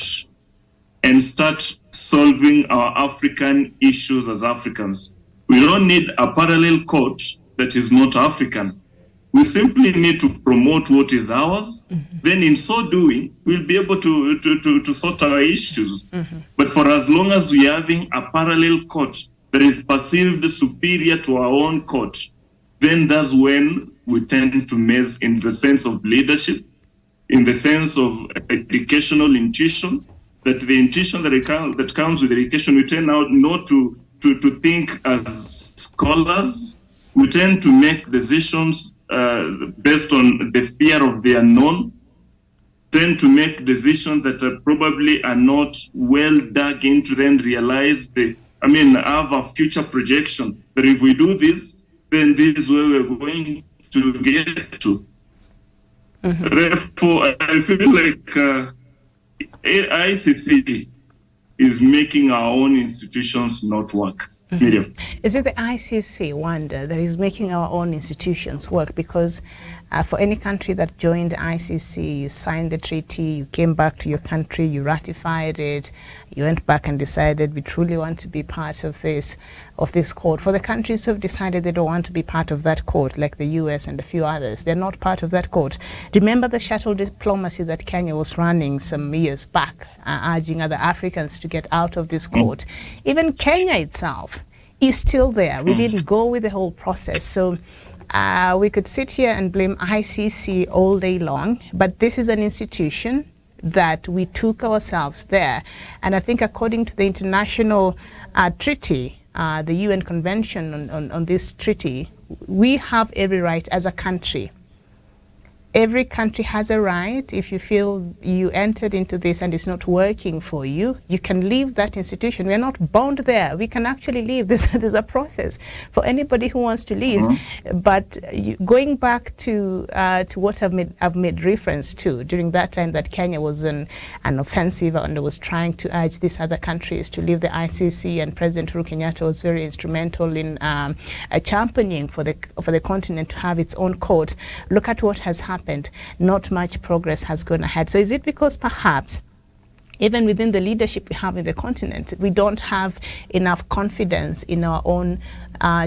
and start solving our African issues as Africans. We don't need a parallel court that is not African. We simply need to promote what is ours. Mm-hmm. Then in so doing, we'll be able to sort our issues. Mm-hmm. But for as long as we are having a parallel court that is perceived superior to our own court, then that's when we tend to mess in the sense of leadership, in the sense of educational intuition, that the intuition that comes with education, we tend now not to think as scholars. We tend to make decisions based on the fear of the unknown, tend to make decisions that probably are not well dug into, then realize have a future projection. But if we do this, then this is where we're going to get to. Mm-hmm. Therefore, I feel like ICC is making our own institutions not work. Mm-hmm. Miriam. Is it the ICC, Wanda, that is making our own institutions work? Because for any country that joined the ICC, you signed the treaty, you came back to your country, you ratified it, you went back and decided we truly want to be part of this court. For the countries who have decided they don't want to be part of that court, like the US and a few others, they're not part of that court. Remember the shuttle diplomacy that Kenya was running some years back, urging other Africans to get out of this court. Even Kenya itself is still there. We didn't go with the whole process. So we could sit here and blame ICC all day long, but this is an institution that we took ourselves there. And I think according to the international treaty, the UN Convention on this treaty, we have every right as a country. Every country has a right. If you feel you entered into this and it's not working for you, you can leave that institution. We are not bound there. We can actually leave. There's a process for anybody who wants to leave. Mm-hmm. But going back to what I've made reference to during that time that Kenya was an offensive and was trying to urge these other countries to leave the ICC, and President Uhuru Kenyatta was very instrumental in championing for the continent to have its own court. Look at what has happened. Not much progress has gone ahead. So is it because perhaps even within the leadership we have in the continent, we don't have enough confidence in our own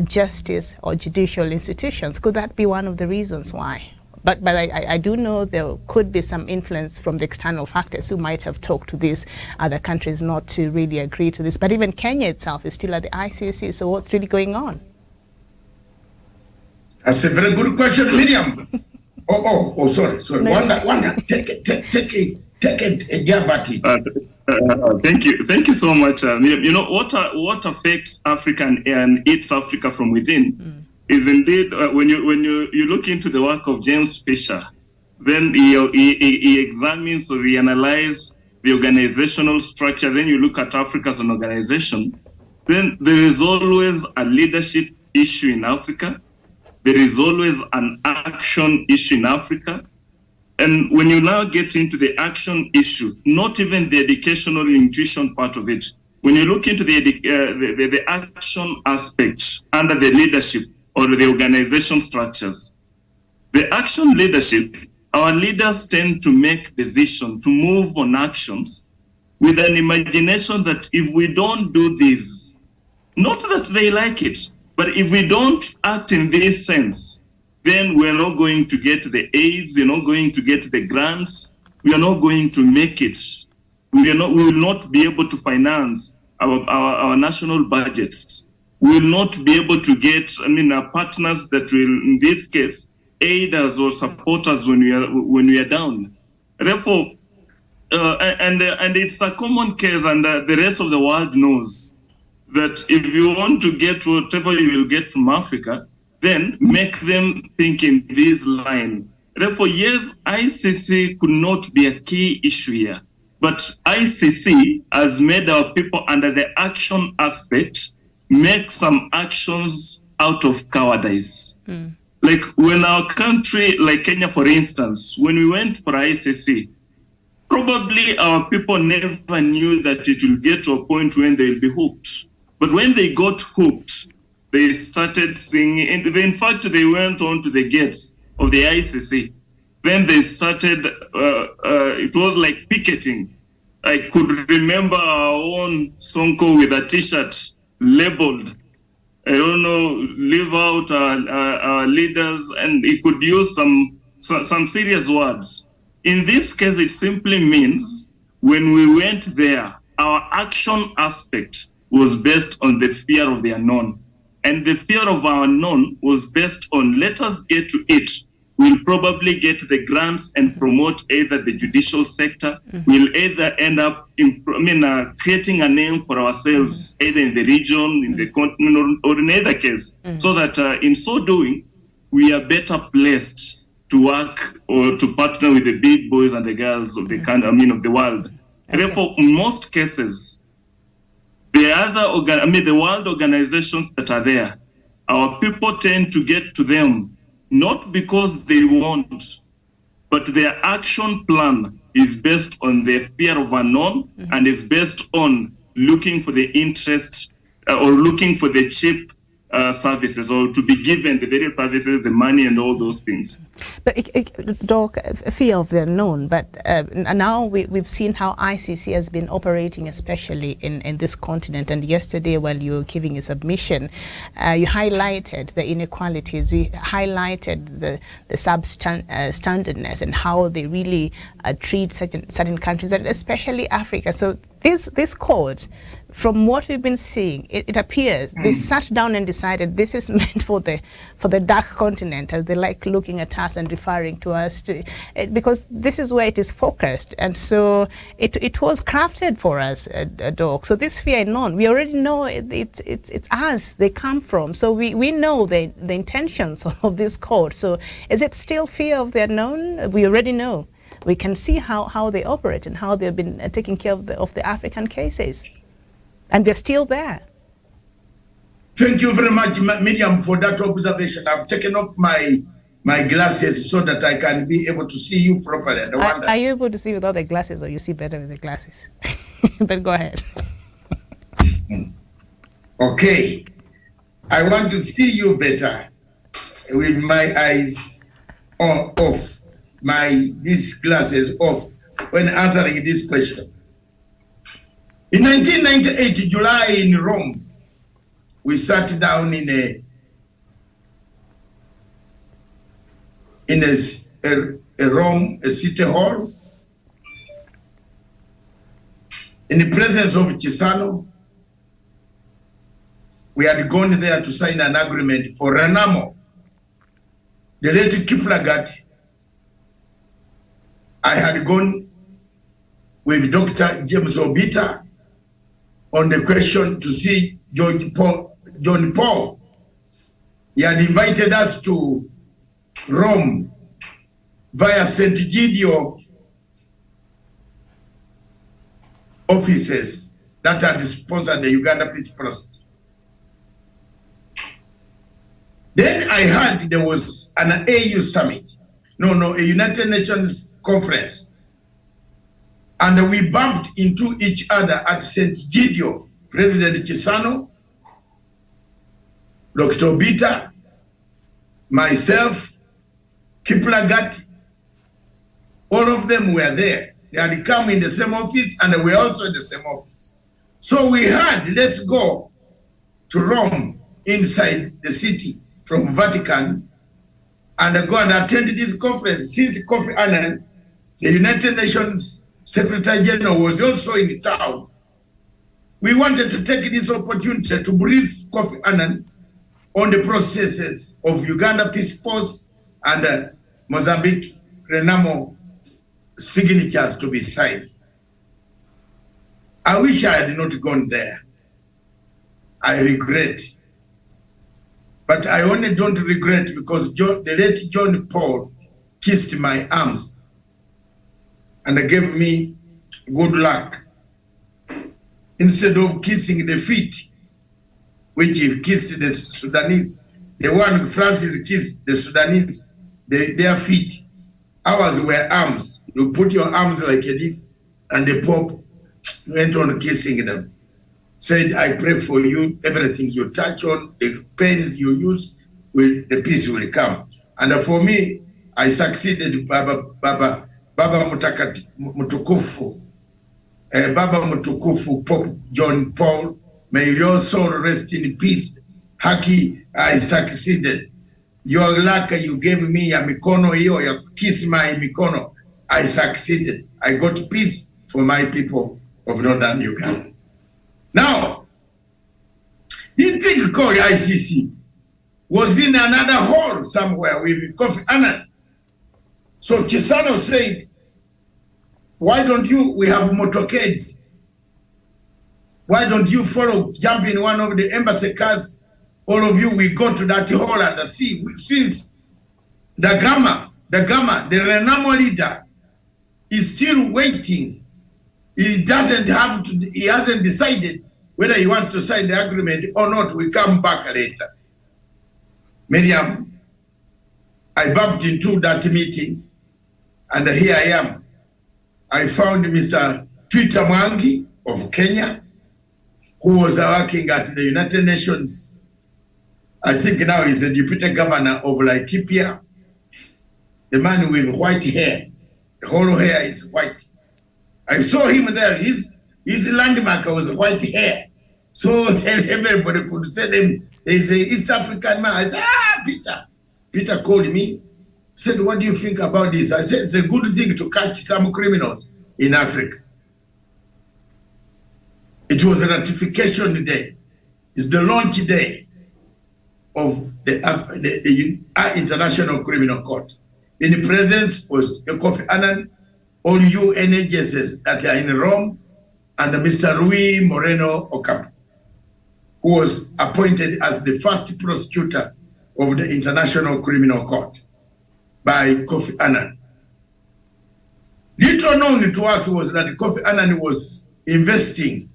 justice or judicial institutions. Could that be one of the reasons why? But I do know there could be some influence from the external factors who might have talked to these other countries not to really agree to this. But even Kenya itself is still at the ICC, so what's really going on? That's a very good question, Miriam. Sorry. No. Wanda, take a jab at it. Thank you so much, Miriam. You know what affects Africa and eats Africa from within is indeed when you look into the work of James Fisher, then he examines or he analyzes the organizational structure. Then you look at Africa as an organization. Then there is always a leadership issue in Africa. There is always an action issue in Africa. And when you now get into the action issue, not even the educational intuition part of it, when you look into the action aspect under the leadership or the organization structures, the action leadership, our leaders tend to make decisions, to move on actions with an imagination that if we don't do this, not that they like it, but if we don't act in this sense, then we're not going to get the aids, we're not going to get the grants, we are not going to make it. We will not be able to finance our national budgets. We will not be able to get, our partners that will, in this case, aid us or support us when we are down. Therefore, and it's a common case, and the rest of the world knows that if you want to get whatever you will get from Africa, then make them think in this line. Therefore, yes, ICC could not be a key issue here, but ICC has made our people under the action aspect make some actions out of cowardice. Like when our country, like Kenya, for instance, when we went for ICC, probably our people never knew that it will get to a point when they'll be hooked. But when they got hooked, they started singing. And in fact, they went on to the gates of the ICC. Then they started, it was like picketing. I could remember our own Sonko with a T-shirt labeled, I don't know, leave out our leaders, and he could use some serious words. In this case, it simply means when we went there, our action aspect was based on the fear of the unknown. And the fear of our unknown was based on, let us get to it. We'll probably get the grants and promote either the judicial sector. We'll either end up creating a name for ourselves, either in the region, in the continent, or in either case, so that in so doing, we are better placed to work or to partner with the big boys and the girls of the country, of the world. Okay. Therefore, in most cases, the world organizations that are there, our people tend to get to them not because they want, but their action plan is based on their fear of unknown and is based on looking for the interest or looking for the cheap services, or to be given the very services, the money and all those things. But Doc, fear of the unknown, but now we've seen how ICC has been operating, especially in this continent. And yesterday, while you were giving your submission, you highlighted the inequalities, we highlighted the substandardness and how they really treat certain countries, and especially Africa. So this court, from what we've been seeing, it appears they sat down and decided this is meant for the dark continent, as they like looking at us and referring to us, because this is where it is focused. And so it was crafted for us, Doc. So this fear unknown, we already know it's us they come from. So we know the intentions of this court. So is it still fear of the unknown? We already know. We can see how they operate and how they've been taking care of the African cases. And they're still there. Thank you very much, Miriam, for that observation. I've taken off my glasses so that I can be able to see you properly. And are you able to see without the glasses, or you see better with the glasses? But go ahead. Okay. I want to see you better with my eyes off, these glasses off, when answering this question. In 1998, July in Rome, we sat down in a Rome, a city hall, in the presence of Chissano. We had gone there to sign an agreement for Renamo. The late Kiplagat, I had gone with Dr. James Obita on the question to see John Paul. He had invited us to Rome via St. Gidio offices that had sponsored the Uganda peace process. Then I heard there was an AU summit. A United Nations conference. And we bumped into each other at St. Gidio, President Chissano, Dr. Obita, myself, Kiplagat, all of them were there. They had come in the same office and we were also in the same office. So we had, let's go to Rome inside the city from Vatican and go and attend this conference. Since Kofi Annan, the United Nations Secretary General, was also in town, we wanted to take this opportunity to brief Kofi Annan on the processes of Uganda peace post and Mozambique Renamo signatures to be signed. I wish I had not gone there. I regret. But I only don't regret because the late John Paul kissed my arms and gave me good luck. Instead of kissing the feet, which he kissed the Sudanese, the one Francis kissed the Sudanese, their feet. Ours were arms. You put your arms like this, and the Pope went on kissing them. Said, I pray for you, everything you touch on, the pains you use, the peace will come. And for me, I succeeded Baba Mutukufu, Baba Mutukufu, Pope John Paul, may your soul rest in peace. Haki, I succeeded. Your luck, you gave me a mikono hiyo, you kiss my mikono. I succeeded. I got peace for my people of Northern Uganda. Now, the thing called ICC was in another hall somewhere with Kofi Annan. So Chissano said, why don't we have motorcade? Why don't you jump in one of the embassy cars? All of you, we go to that hall and see. Since the Gama, the Renamo leader, is still waiting. He hasn't decided whether he wants to sign the agreement or not. We come back later. Miriam, I bumped into that meeting, and here I am. I found Mr. Twitter Mwangi of Kenya, who was working at the United Nations. I think now he's the deputy governor of Laikipia. The man with white hair. The whole hair is white. I saw him there. His landmark was white hair. So everybody could say them. There's an East African man. I said, Peter. Peter called me, said, what do you think about this? I said, it's a good thing to catch some criminals in Africa. It was a ratification day. It's the launch day of the International Criminal Court. In the presence was Kofi Annan, all UN agencies that are in Rome, and Mr. Rui Moreno Ocampo, who was appointed as the first prosecutor of the International Criminal Court by Kofi Annan. Little known to us was that Kofi Annan was investing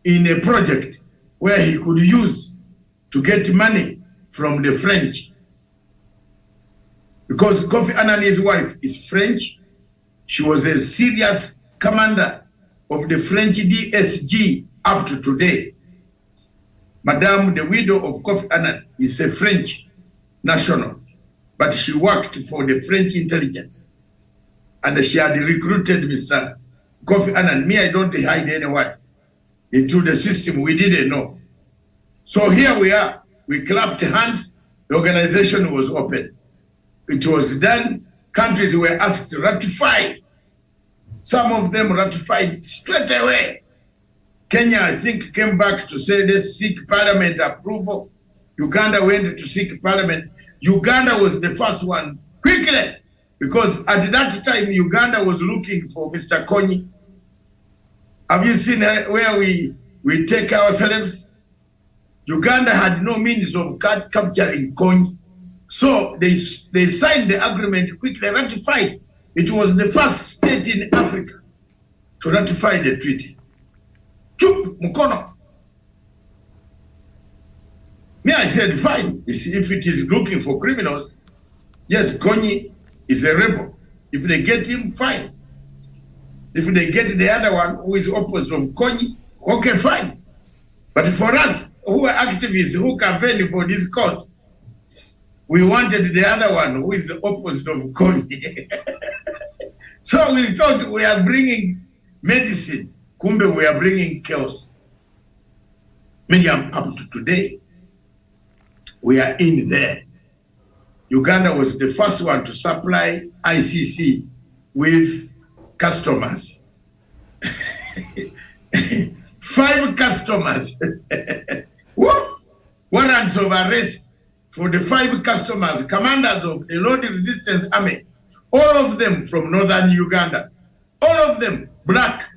in a project where he could use to get money from the French. Because Kofi Annan's wife is French, she was a serious commander of the French DSG up to today. Madame, the widow of Kofi Annan, is a French national, but she worked for the French intelligence. And she had recruited Mr. Kofi Annan. Me, I don't hide anyone. into the system we didn't know. So here we are. We clapped hands. The organization was open. It was done. Countries were asked to ratify. Some of them ratified straight away. Kenya, I think, came back to say let's seek parliament approval. Uganda went to seek parliament. Uganda was the first one quickly, because at that time Uganda was looking for Mr. Konyi. Have you seen where we take our slaves? Uganda had no means of capturing Konyi. So they signed the agreement quickly, ratified. It was the first state in Africa to ratify the treaty. Chup, Mukono. Me, I said, fine. If it is looking for criminals, yes, Konyi is a rebel. If they get him, fine. If they get the other one who is opposite of Konyi, okay, fine. But for us, who are activists, who campaign for this court, we wanted the other one who is the opposite of Konyi. So we thought we are bringing medicine. Kumbe, we are bringing chaos. Miriam, up to today, we are in there. Uganda was the first one to supply ICC with customers. 5 customers. Warrants of arrest for the 5 customers, commanders of the Lord Resistance Army, all of them from northern Uganda, all of them black,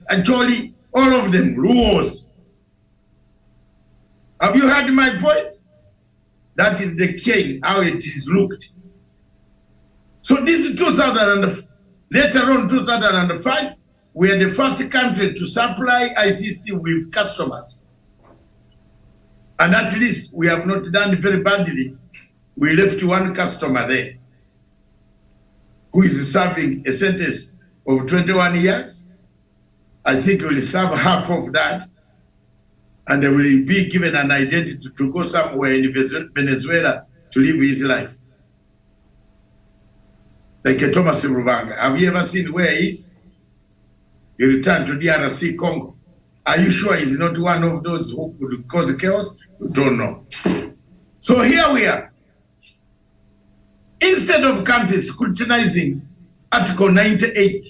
actually, all of them Luos. Have you heard my point? That is the chain, how it is looked. So this is 2000, later on 2005, we are the first country to supply ICC with customers. And at least we have not done very badly. We left one customer there who is serving a sentence of 21 years. I think he will serve half of that, and they will be given an identity to go somewhere in Venezuela to live his life. Like a Thomas Rubanga. Have you ever seen where he is? He returned to DRC Congo. Are you sure he's not one of those who could cause chaos? You don't know. So here we are. Instead of countries scrutinizing Article 98,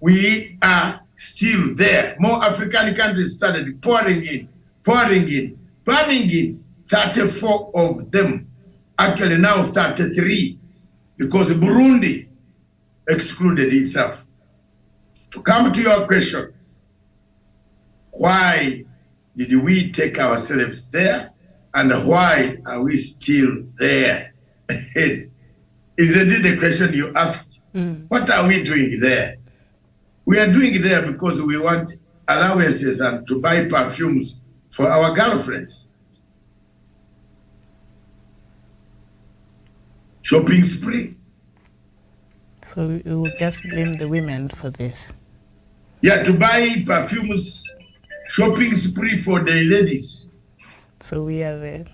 we are still there. More African countries started pouring in. 34 of them, actually now 33, because Burundi excluded itself. To come to your question, why did we take ourselves there, and why are we still there? Isn't it the question you asked? What are we doing there? We are doing it there because we want allowances and to buy perfumes for our girlfriends. Shopping spree. So we will just blame the women for this. Yeah, to buy perfumes, shopping spree for the ladies. So we are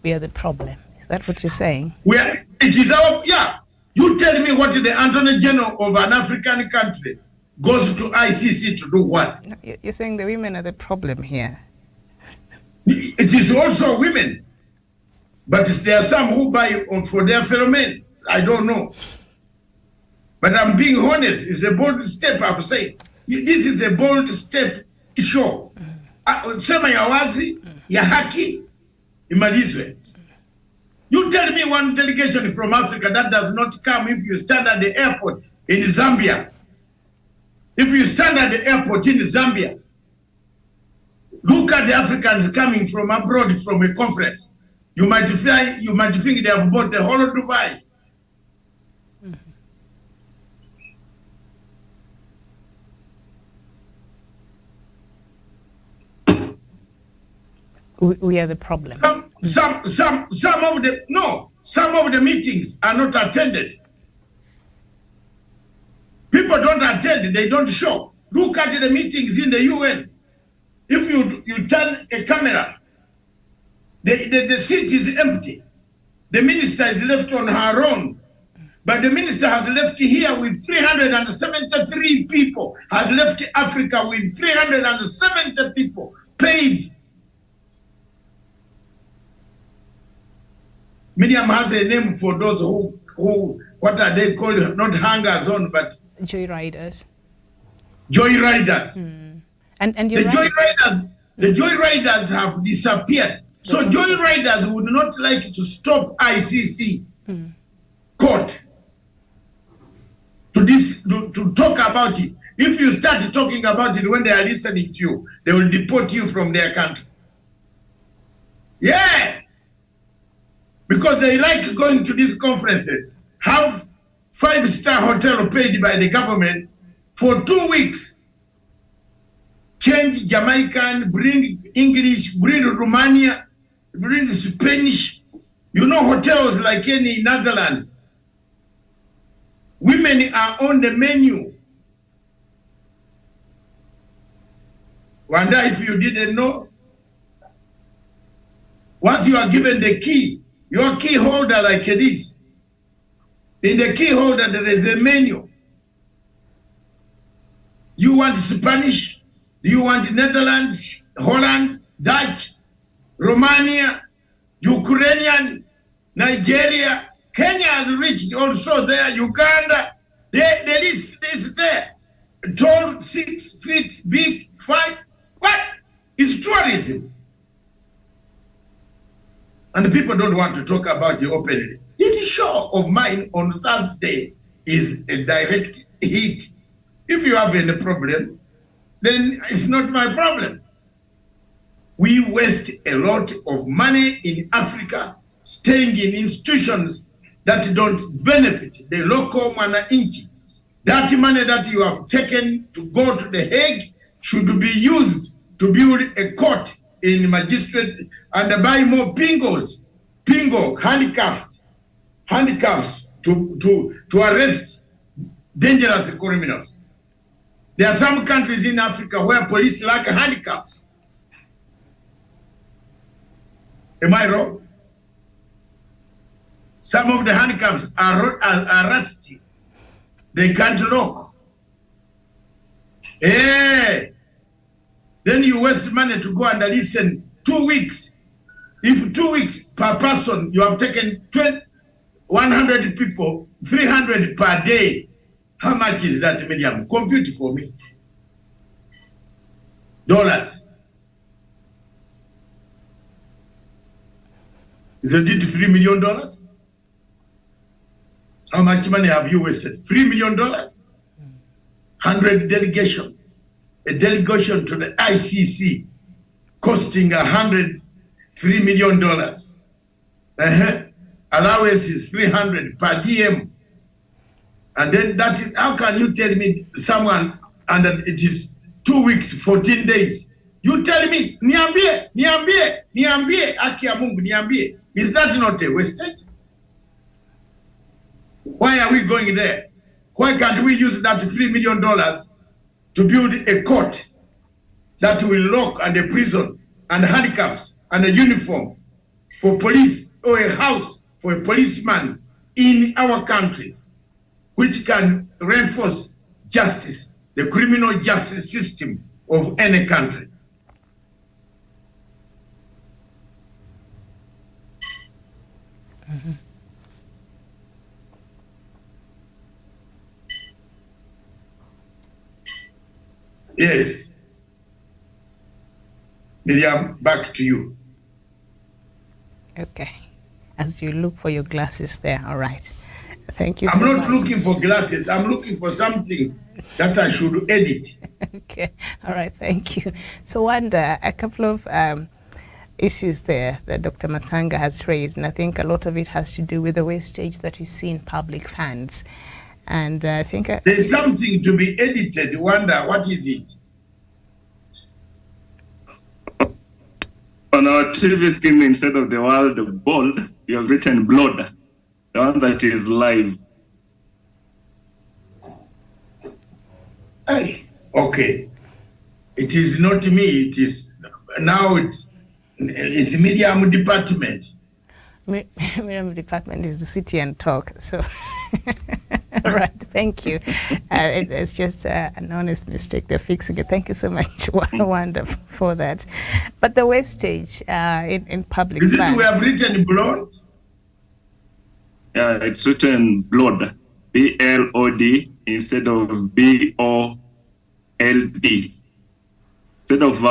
the problem. Is that what you're saying? It is our, yeah. You tell me what the Attorney General of an African country goes to ICC to do what? No, you're saying the women are the problem here. It is also women. But there are some who buy for their fellow men. I don't know. But I'm being honest. It's a bold step, I've said. This is a bold step. Sure. Sema ya wazi, ya haki, imalizwe. You tell me one delegation from Africa that does not come if you stand at the airport in Zambia. If you stand at the airport in Zambia, look at the Africans coming from abroad from a conference. You might think they have bought the whole of Dubai. We are the problem. Some of the meetings are not attended. People don't attend, they don't show. Look at the meetings in the UN. If you turn a camera, the seat is empty. The minister is left on her own But the minister has left here with 373 people, has left Africa with 370 people paid. Miriam has a name for those who what are they called? Not hangers on, but joyriders. Joyriders. And the joyriders have disappeared. So joyriders would not like to stop ICC court to talk about it. If you start talking about it when they are listening to you, they will deport you from their country. Yeah. Because they like going to these conferences, have 5-star hotel paid by the government for 2 weeks. Change Jamaican, bring English, bring Romania, bring Spanish. You know, hotels like any Netherlands. Women are on the menu. Wonder if you didn't know. Once you are given the key, your key holder like this. In the key holder, there is a menu. You want Spanish? Do you want Netherlands, Holland, Dutch, Romania, Ukrainian, Nigeria? Kenya has reached also there, Uganda. The list is there. Tall, 6 feet, big, 5. What? It's tourism. And people don't want to talk about it openly. This show of mine on Thursday is a direct hit. If you have any problem, then it's not my problem. We waste a lot of money in Africa staying in institutions that don't benefit the local mwananchi. That money that you have taken to go to The Hague should be used to build a court in magistrate and buy more handcuffs to arrest dangerous criminals. There are some countries in Africa where police lack handcuffs. Am I wrong? Some of the handcuffs are rusty. They can't lock. Hey! Then you waste money to go and listen 2 weeks. If 2 weeks per person, you have taken 100 people, 300 per day. How much is that, Miriam? Compute for me. Dollars. Is it $3 million? How much money have you wasted? $3 million? 100 delegation. A delegation to the ICC costing $3 million. Allowance is 300 per DM. And then that is, how can you tell me someone, and it is 2 weeks, 14 days? You tell me, niambie, haki ya Mungu, niambie. Is that not a wastage? Why are we going there? Why can't we use that $3 million to build a court that will lock and a prison and handcuffs and a uniform for police, or a house for a policeman in our countries, which can reinforce justice, the criminal justice system of any country? Yes. Miriam, back to you. Okay. As you look for your glasses there, all right. Thank you so much. I'm not looking for glasses. I'm looking for something that I should edit. Okay. All right. Thank you. So, Wanda, a couple of issues there that Dr. Matanga has raised, and I think a lot of it has to do with the wastage that we see in public funds. And I think there's something to be edited. Wanda, what is it? On our TV screen, instead of the word bold, you have written blood, the one that is live. Hey, okay. It is not me. It is now. It's Medium department. Medium department is to sit here and talk. So Right, thank you. It's just an honest mistake. They're fixing it. Thank you so much, Wanda, for that. But the wastage in public Is it funds. we have written blood? Yeah, it's written blood, B-L-O-D instead of B-O-L-D. Instead of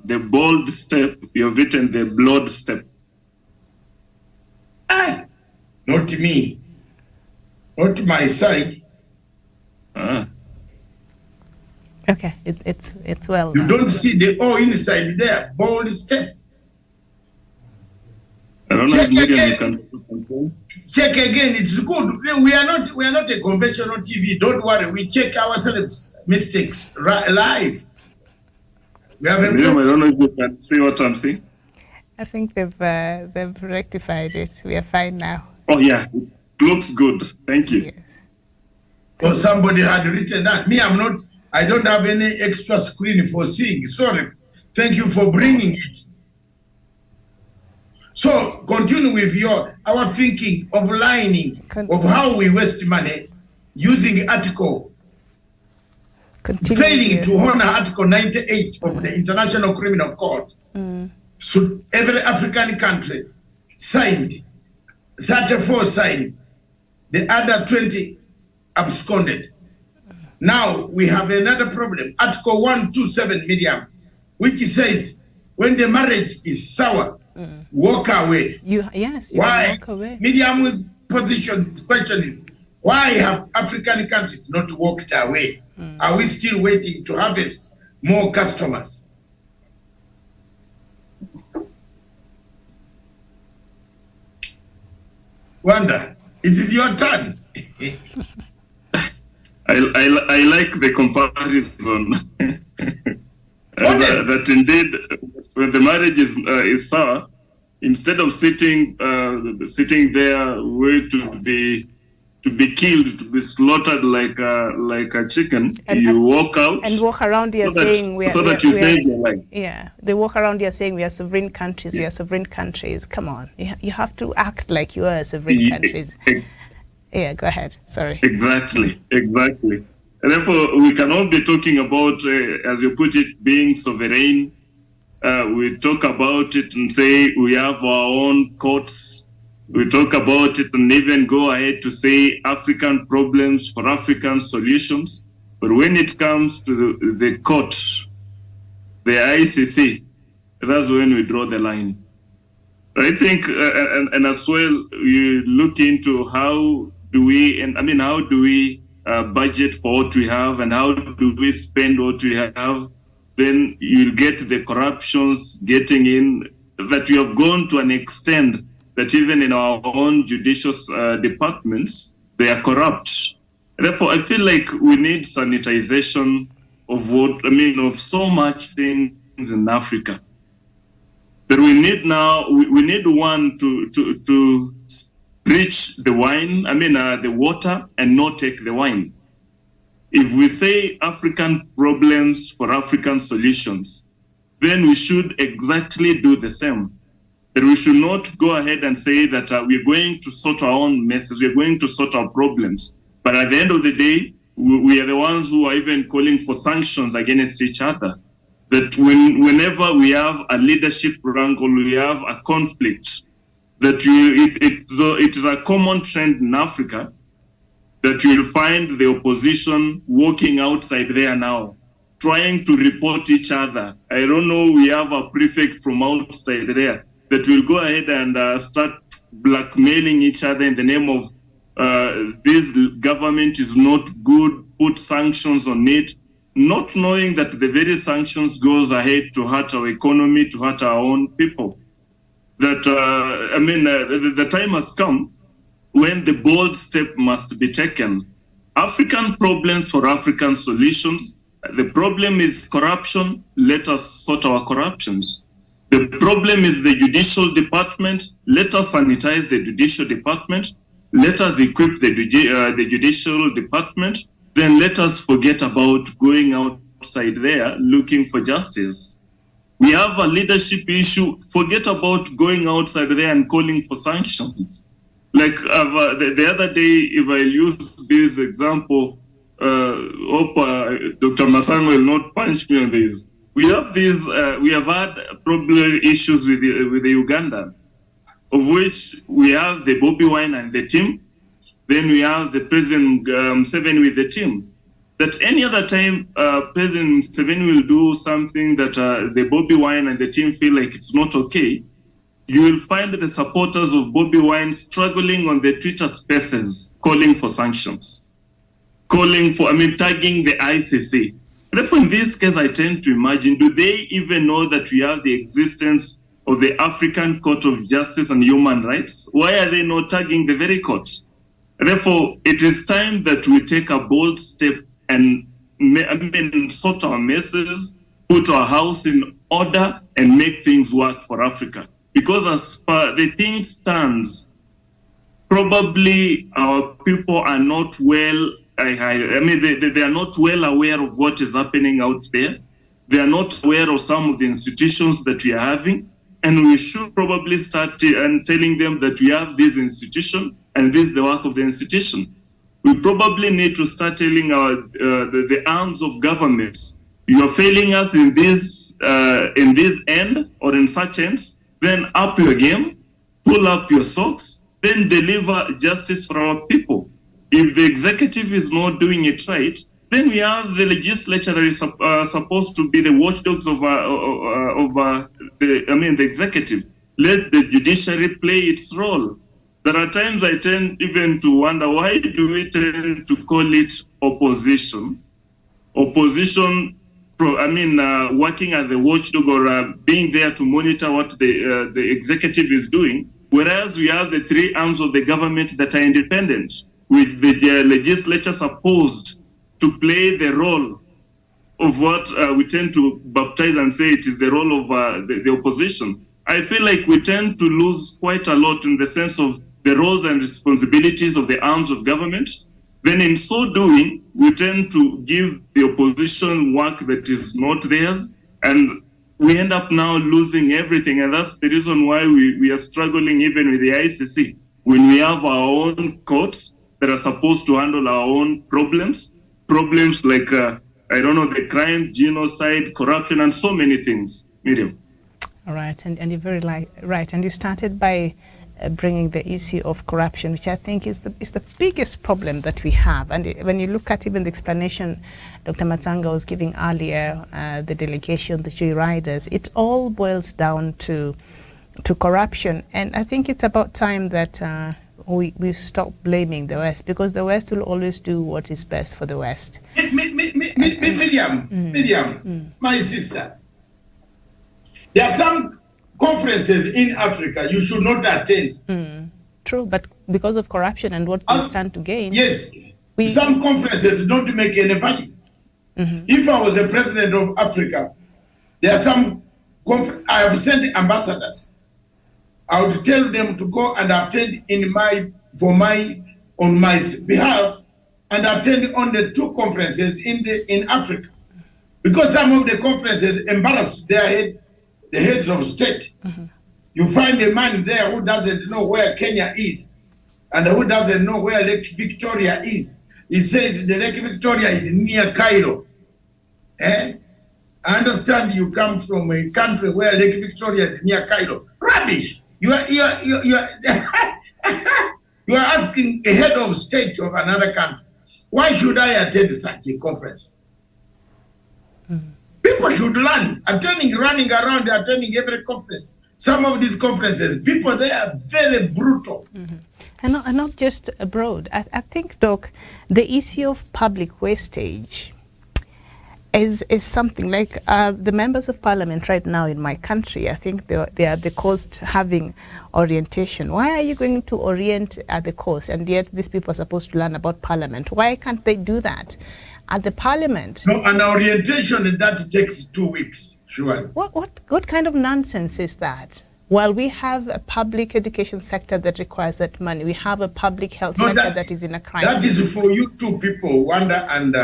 the bold step, you've written the blood step. Ah, not me. Not my side. Okay, it's well. You known. don't see the O inside there. Bold step. I don't know if Check Miriam again. can confirm. Check again. It's good. We are not a conventional TV. Don't worry. We check ourselves mistakes live. We have a Miriam, I don't know if you can see what I'm seeing. I think they've rectified it. We are fine now. Oh, yeah, it looks good. Thank you. Yes. or somebody had written that. Me, I don't have any extra screen for seeing. Sorry. Thank you for bringing it. So continue with our thinking of lining of how we waste money using article, failing to honor Article 98 of the International Criminal Court. So every African country signed, 34 signed, the other 20 absconded. Now we have another problem, Article 127 Medium, which says when the marriage is sour, walk away. Yes, you Why? walk away. Medium's question is, why have African countries not walked away? Are we still waiting to harvest more customers? Wanda, it is your turn. I like the comparison. That indeed, when the marriage is sour, instead of sitting there, wait to be killed, to be slaughtered like a chicken, you walk out and walk around here saying you save your life. Yeah, they walk around here saying we are sovereign countries. We are sovereign countries. Come on, you have to act like you are sovereign countries. Yeah, go ahead. Sorry. Exactly. And therefore, we cannot be talking about, as you put it, being sovereign. We talk about it and say we have our own courts. We talk about it and even go ahead to say African problems for African solutions. But when it comes to the court, the ICC, that's when we draw the line. I think, and as well, you look into how do we budget for what we have and how do we spend what we have, then you'll get the corruptions getting in, that we have gone to an extent that even in our own judicial departments, they are corrupt. Therefore, I feel like we need sanitization of so much things in Africa. That we need now, we need one to preach the wine, the water, and not take the wine. If we say African problems for African solutions, then we should exactly do the same. That we should not go ahead and say that we're going to sort our own messes, we're going to sort our problems. But at the end of the day, we are the ones who are even calling for sanctions against each other. That whenever we have a leadership wrangle, we have a conflict, that it is a common trend in Africa that you will find the opposition walking outside there now, trying to report each other. I don't know, we have a prefect from outside there that will go ahead and start blackmailing each other in the name of this government is not good, put sanctions on it, not knowing that the very sanctions goes ahead to hurt our economy, to hurt our own people. That, the time has come when the bold step must be taken. African problems for African solutions. The problem is corruption. Let us sort our corruptions. The problem is the judicial department. Let us sanitize the judicial department. Let us equip the judicial department. Then let us forget about going outside there looking for justice. We have a leadership issue. Forget about going outside there and calling for sanctions. Like the other day, if I use this example, hope Dr. Masango will not punch me on this. We have these. We have had problem issues with the Ugandan, of which we have the Bobby Wine and the team. Then we have the President Museveni with the team. That any other time, President Museveni will do something that the Bobby Wine and the team feel like it's not okay. You will find the supporters of Bobby Wine struggling on the Twitter spaces, calling for sanctions, tagging the ICC. Therefore, in this case, I tend to imagine, do they even know that we have the existence of the African Court of Justice and Human Rights? Why are they not tagging the very court? Therefore, it is time that we take a bold step and sort our messes, put our house in order, and make things work for Africa. Because as far the thing stands, probably our people are not well. They are not well aware of what is happening out there. They are not aware of some of the institutions that we are having, and we should probably start telling them that we have this institution and this is the work of the institution. We probably need to start telling the arms of governments, you are failing us in this end or in such ends. Then up your game, pull up your socks, then deliver justice for our people. If the executive is not doing it right, then we have the legislature that is supposed to be the watchdogs of the executive. Let the judiciary play its role. There are times I tend even to wonder, why do we tend to call it opposition? Opposition, working as the watchdog or being there to monitor what the executive is doing, whereas we have the three arms of the government that are independent, with the legislature supposed to play the role of what we tend to baptize and say it is the role of the opposition. I feel like we tend to lose quite a lot in the sense of the roles and responsibilities of the arms of government. Then in so doing, we tend to give the opposition work that is not theirs, and we end up now losing everything. And that's the reason why we are struggling even with the ICC. When we have our own courts that are supposed to handle our own problems like, the crime, genocide, corruption, and so many things. Miriam. All right, and you're very right. And you started by bringing the issue of corruption, which I think is the biggest problem that we have. And when you look at even the explanation Dr. Masango was giving earlier, the delegation, the joyriders, it all boils down to corruption. And I think it's about time that we stop blaming the West, because the West will always do what is best for the West. Miriam, my sister, there are some conferences in Africa you should not attend. True, but because of corruption and what we stand to gain. Yes, some conferences don't make anybody. If I was a president of Africa, there are some I have sent ambassadors. I would tell them to go and attend on my behalf and attend on the two conferences in Africa, because some of the conferences embarrass the heads of state. You find a man there who doesn't know where Kenya is and who doesn't know where Lake Victoria is. He says the Lake Victoria is near Cairo. I understand you come from a country where Lake Victoria is near Cairo. Rubbish! You are asking a head of state of another country, why should I attend such a conference? People should learn. Running around, attending every conference. Some of these conferences, people, they are very brutal. And not just abroad. I think, Doc, the issue of public wastage is something like the members of parliament right now in my country. I think they are the coast having orientation. Why are you going to orient at the coast, and yet these people are supposed to learn about parliament? Why can't they do that at the parliament? No, an orientation that takes 2 weeks, surely. What kind of nonsense is that? While we have a public education sector that requires that money, we have a public health sector that is in a crisis. That is for you two people, Wanda and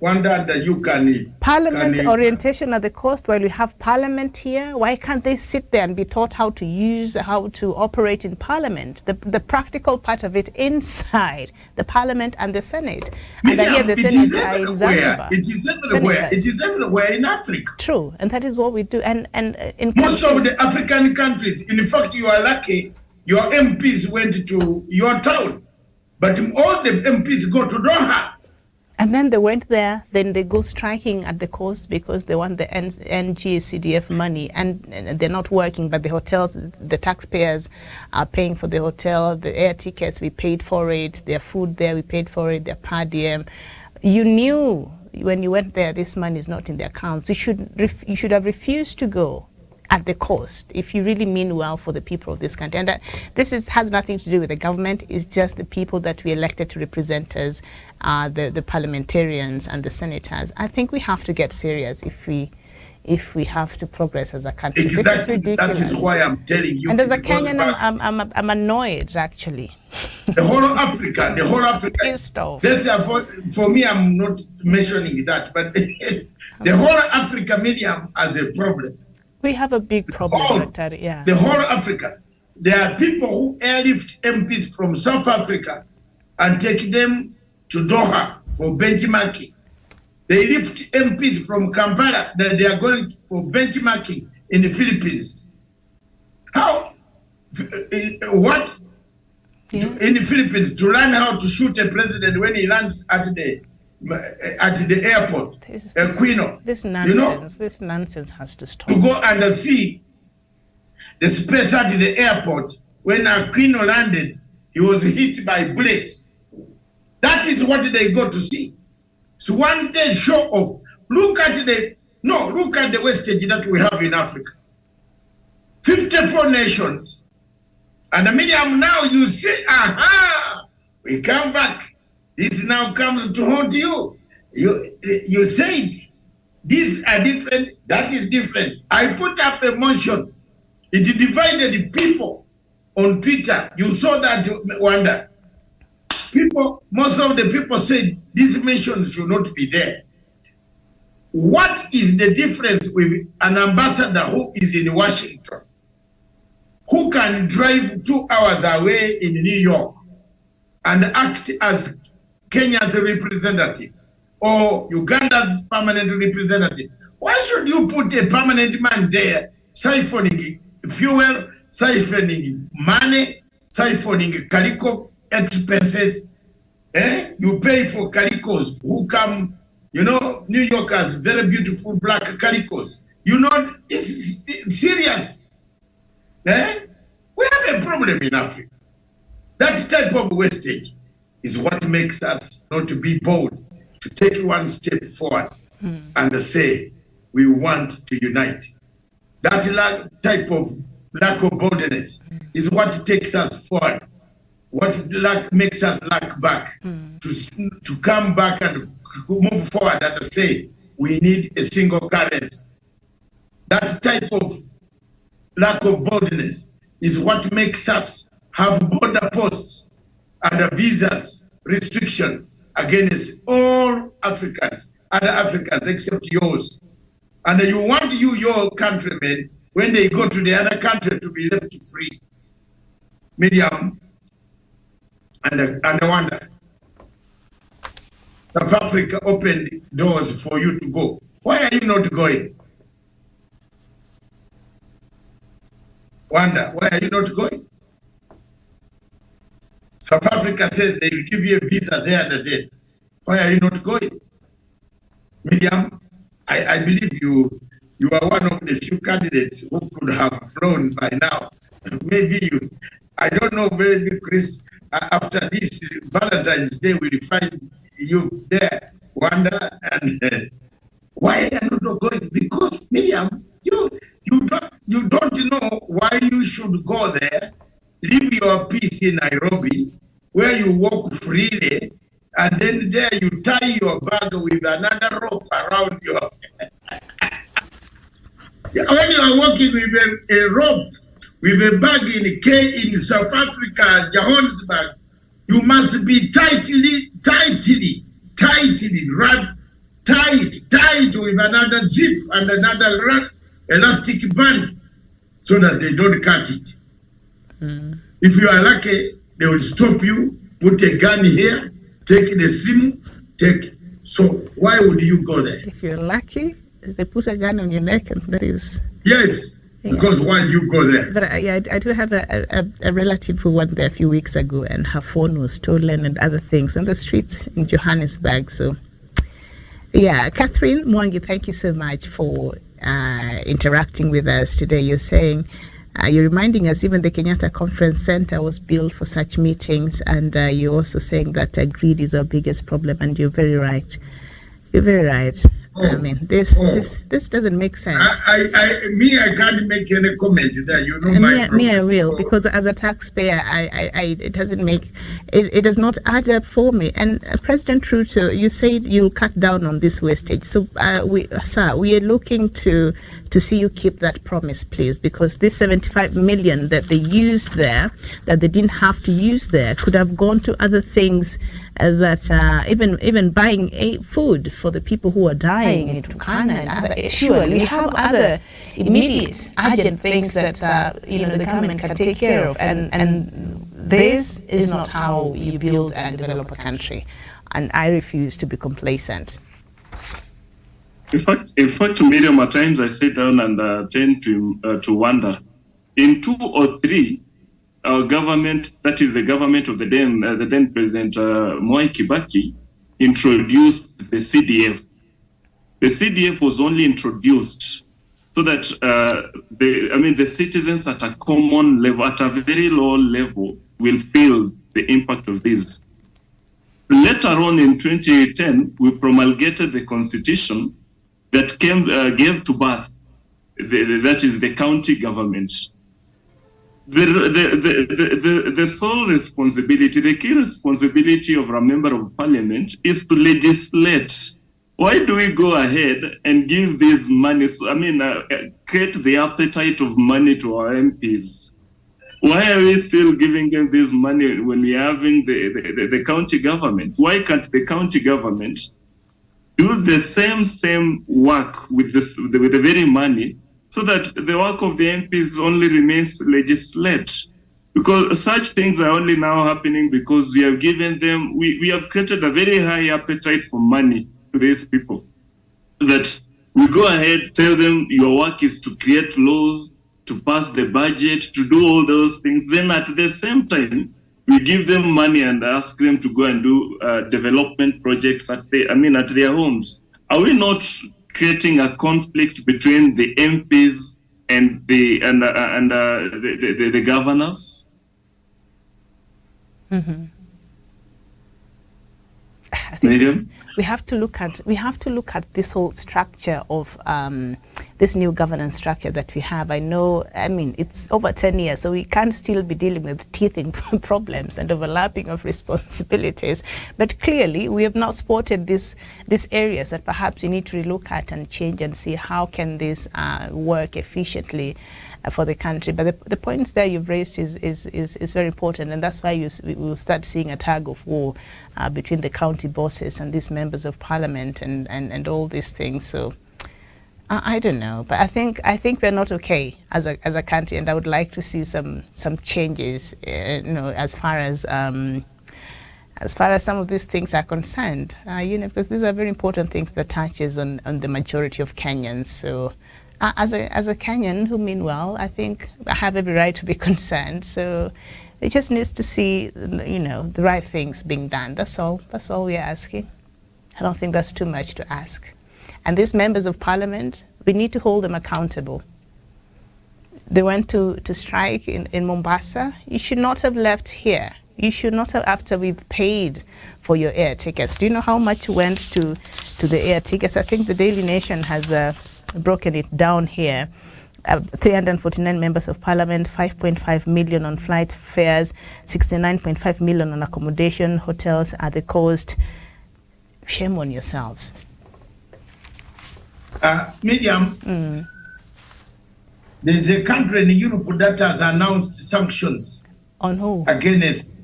Wanda, that you can... Parliament can, orientation at the coast, while we have Parliament here, why can't they sit there and be taught how to operate in Parliament? The practical part of it inside the Parliament and the Senate. And I hear the Senate are in Zanzibar. It is everywhere. Senators. It is everywhere in Africa. True, and that is what we do. And in most of the African countries, in fact, you are lucky, your MPs went to your town, but all the MPs go to Doha. And then they went there, then they go striking at the coast because they want the NGCDF money, and they're not working, but the hotels, the taxpayers are paying for the hotel, the air tickets, we paid for it, their food there, we paid for it, their per diem. You knew when you went there, this money is not in the accounts. You should have refused to go at the cost if you really mean well for the people of this country. And this has nothing to do with the government. It's just the people that we elected to represent us, the parliamentarians and the senators. I think we have to get serious if we have to progress as a country. Exactly. This is ridiculous. That is why I'm telling you. And as a Kenyan, I'm annoyed, actually. The whole of Africa, for me, I'm not mentioning that, but the whole of Africa media has a problem. We have a big problem, Dr. Yeah. The whole of Africa. There are people who airlift MPs from South Africa and take them to Doha for benchmarking. They lift MPs from Kampala that they are going for benchmarking in the Philippines. How? What? Yeah. In the Philippines to learn how to shoot a president when he lands at the airport, Aquino. This nonsense, this nonsense has to stop. To go and see the space at the airport, when Aquino landed, he was hit by bullets. That is what they go to see. So one day show off. Look at the wastage that we have in Africa. 54 nations. And the media now you see, aha, we come back. This now comes to haunt you. You said, these are different, that is different. I put up a motion. It divided people on Twitter. You saw that, Wanda. Most of the people said these mentions should not be there. What is the difference with an ambassador who is in Washington, who can drive 2 hours away in New York and act as Kenya's representative or Uganda's permanent representative? Why should you put a permanent man there siphoning fuel, siphoning money, siphoning calico expenses? You pay for calicos who come, New York has very beautiful black calicos. This is serious. We have a problem in Africa. That type of wastage is what makes us not to be bold, to take one step forward and say, we want to unite. That type of lack of boldness is what takes us forward, what makes us lack back, to come back and move forward and say, we need a single currency. That type of lack of boldness is what makes us have border posts and visas restriction against all Africans, other Africans except yours. And you want your countrymen, when they go to the other country, to be left free. Medium and Rwanda. South Africa opened doors for you to go. Why are you not going? Rwanda, why are you not going? South Africa says they will give you a visa there and there. Why are you not going? Miriam, I believe you are one of the few candidates who could have flown by now. Maybe you, I don't know, maybe Chris, after this Valentine's Day, we'll find you there, Rwanda. And why are you not going? Because Miriam, you don't know why you should go there. Leave your peace in Nairobi, where you walk freely, and then there you tie your bag with another rope around your when you are walking with a rope, with a bag in South Africa, Johannesburg, you must be tightly wrapped tied with another zip and another elastic band so that they don't cut it. If you are lucky, they will stop you, put a gun here, take the SIM, take. So why would you go there? If you're lucky, they put a gun on your neck, and that is. Yes, because why do you go there? But I do have a relative who went there a few weeks ago, and her phone was stolen and other things on the streets in Johannesburg. So, yeah, Catherine Mwangi, thank you so much for interacting with us today. You're saying, you're reminding us even the Kenyatta Conference Center was built for such meetings, and you're also saying that greed is our biggest problem, and you're very right. You're very right. I mean, this doesn't make sense. I can't make any comment there. You know my problem. Me, I will, because as a taxpayer, it doesn't make it does not add up for me. And President Ruto, you said you'll cut down on this wastage. So, we are looking to see you keep that promise, please, because this 75 million that they used there, that they didn't have to use there, could have gone to other things. That even buying food for the people who are dying in Turkana and other, sure, we have other immediate urgent things that the government can take care of, and this is not how you build and develop a country, and I refuse to be complacent. In fact, Miriam, at times I sit down and tend to wonder, in 2 or 3. Our government, that is the government of the then President Mwai Kibaki, introduced the CDF. The CDF was only introduced so that the citizens at a common level, at a very low level, will feel the impact of this. Later on in 2010, we promulgated the constitution that gave to birth, that is the county government. The sole responsibility, the key responsibility of a member of parliament is to legislate. Why do we go ahead and give this money? Create the appetite of money to our MPs. Why are we still giving them this money when we're having the county government? Why can't the county government do the same work with the very money, so that the work of the MPs only remains to legislate? Because such things are only now happening because we have given them, we have created a very high appetite for money to these people. That we go ahead, tell them your work is to create laws, to pass the budget, to do all those things. Then at the same time, we give them money and ask them to go and do development projects at their homes. Are we not creating a conflict between the MPs and the governors? Mm-hmm. Miriam? We have to look at this whole structure of this new governance structure that we have. It's over 10 years, so we can't still be dealing with teething problems and overlapping of responsibilities. But clearly, we have now spotted these areas that perhaps we need to relook at and change and see how can this work efficiently for the country. But the points there you've raised is very important, and that's why we will start seeing a tug of war between the county bosses and these members of parliament and all these things. So I don't know, but I think we're not okay as a country, and I would like to see some changes, as far as some of these things are concerned, because these are very important things that touches on the majority of Kenyans. So as a Kenyan who mean well, I think I have every right to be concerned. So it just needs to see, the right things being done. That's all we're asking. I don't think that's too much to ask. And these members of parliament, we need to hold them accountable. They went to strike in Mombasa. You should not have left here. You should not have, after we've paid for your air tickets. Do you know how much went to the air tickets? I think the Daily Nation has broken it down here. 349 members of parliament, 5.5 million on flight fares, 69.5 million on accommodation, hotels at the coast. Shame on yourselves. Miriam, there's a country in Europe that has announced sanctions. On who? Against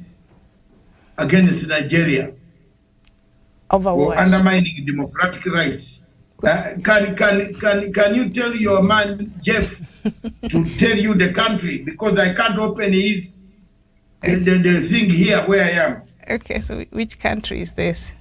Nigeria. Over for what? undermining democratic rights. Can you tell your man Jeff to tell you the country, because I can't open his the thing here where I am. Okay, so which country is this?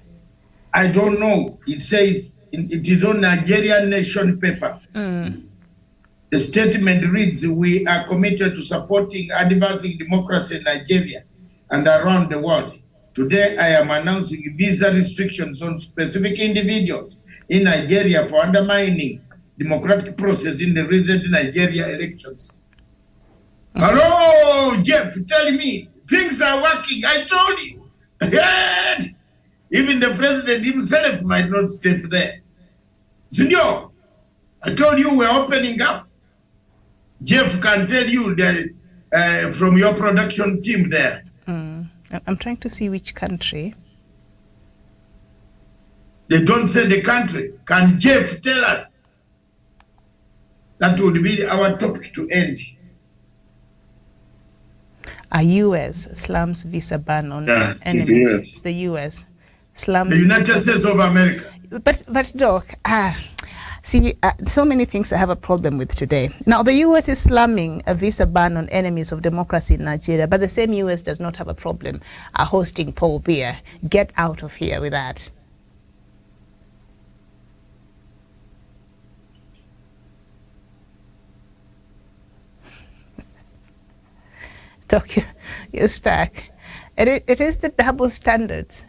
I don't know. It says it is on Nigerian Nation paper. The statement reads, "We are committed to supporting advancing democracy in Nigeria and around the world. Today, I am announcing visa restrictions on specific individuals in Nigeria for undermining democratic process in the recent Nigeria elections." Hello, Jeff, tell me, things are working. I told you. Even the president himself might not step there. Senor, I told you we're opening up. Jeff can tell you that from your production team there. I'm trying to see which country. They don't say the country. Can Jeff tell us? That would be our topic to end. A U.S. slams visa ban on enemies. The U.S. slams the United States of America. But Doc, so many things I have a problem with today. Now, the U.S. is slamming a visa ban on enemies of democracy in Nigeria, but the same U.S. does not have a problem hosting Paul Biya. Get out of here with that. Doc, you're stuck. It is the double standards.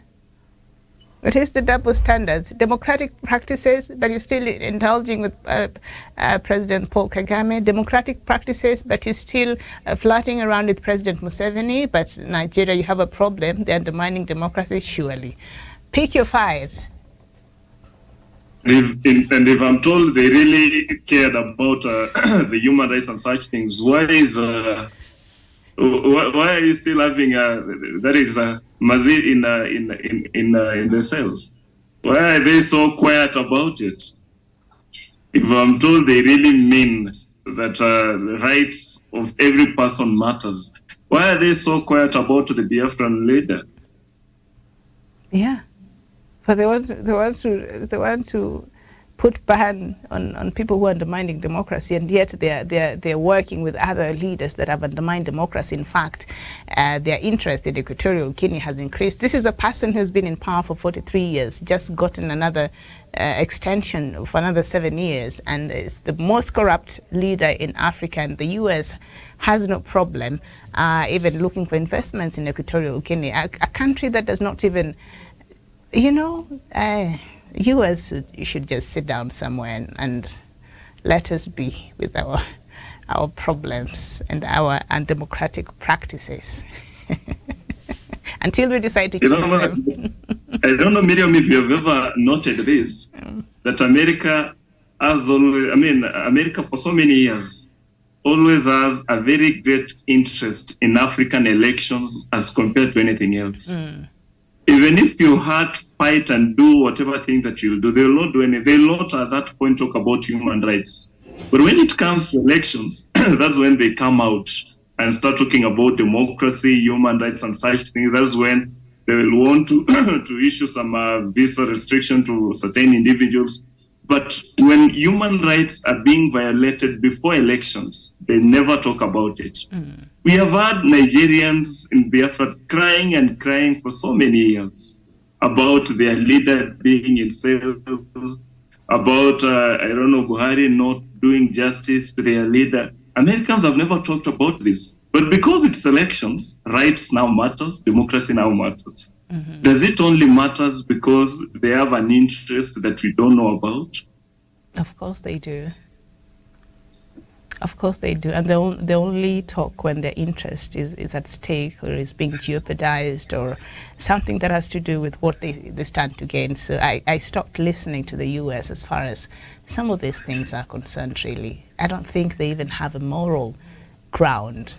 It is the double standards. Democratic practices, but you're still indulging with President Paul Kagame. Democratic practices, but you're still flirting around with President Museveni. But Nigeria, you have a problem. They're undermining democracy, surely. Pick your fight. And if I'm told they really cared about the human rights and such things, why are you still having Mazir in the cells? Why are they so quiet about it? If I'm told they really mean that the rights of every person matters, why are they so quiet about the Biafran leader? Yeah, but they want to put ban on people who are undermining democracy, and yet they're working with other leaders that have undermined democracy. In fact, their interest in Equatorial Guinea has increased. This is a person who's been in power for 43 years, just gotten another extension for another 7 years, and is the most corrupt leader in Africa, and the U.S. has no problem even looking for investments in Equatorial Guinea, a country that does not even, U.S. should just sit down somewhere and let us be with our problems and our undemocratic practices until we decide to change them. I don't know, Miriam, if you have ever noted this, that America has always, America for so many years always has a very great interest in African elections as compared to anything else. Even if you had to fight and do whatever thing that you'll do, they will not do anything. They will not at that point talk about human rights. But when it comes to elections, that's when they come out and start talking about democracy, human rights, and such things. That's when they will want to to issue some visa restriction to certain individuals. But when human rights are being violated before elections, they never talk about it. We have had Nigerians in Biafra crying and crying for so many years about their leader being in cells, about, Buhari not doing justice to their leader. Americans have never talked about this. But because it's elections, rights now matters, democracy now matters. Does it only matters because they have an interest that we don't know about? Of course they do. Of course they do. And they only talk when their interest is at stake or is being jeopardized or something that has to do with what they stand to gain. So I stopped listening to the US as far as some of these things are concerned, really. I don't think they even have a moral ground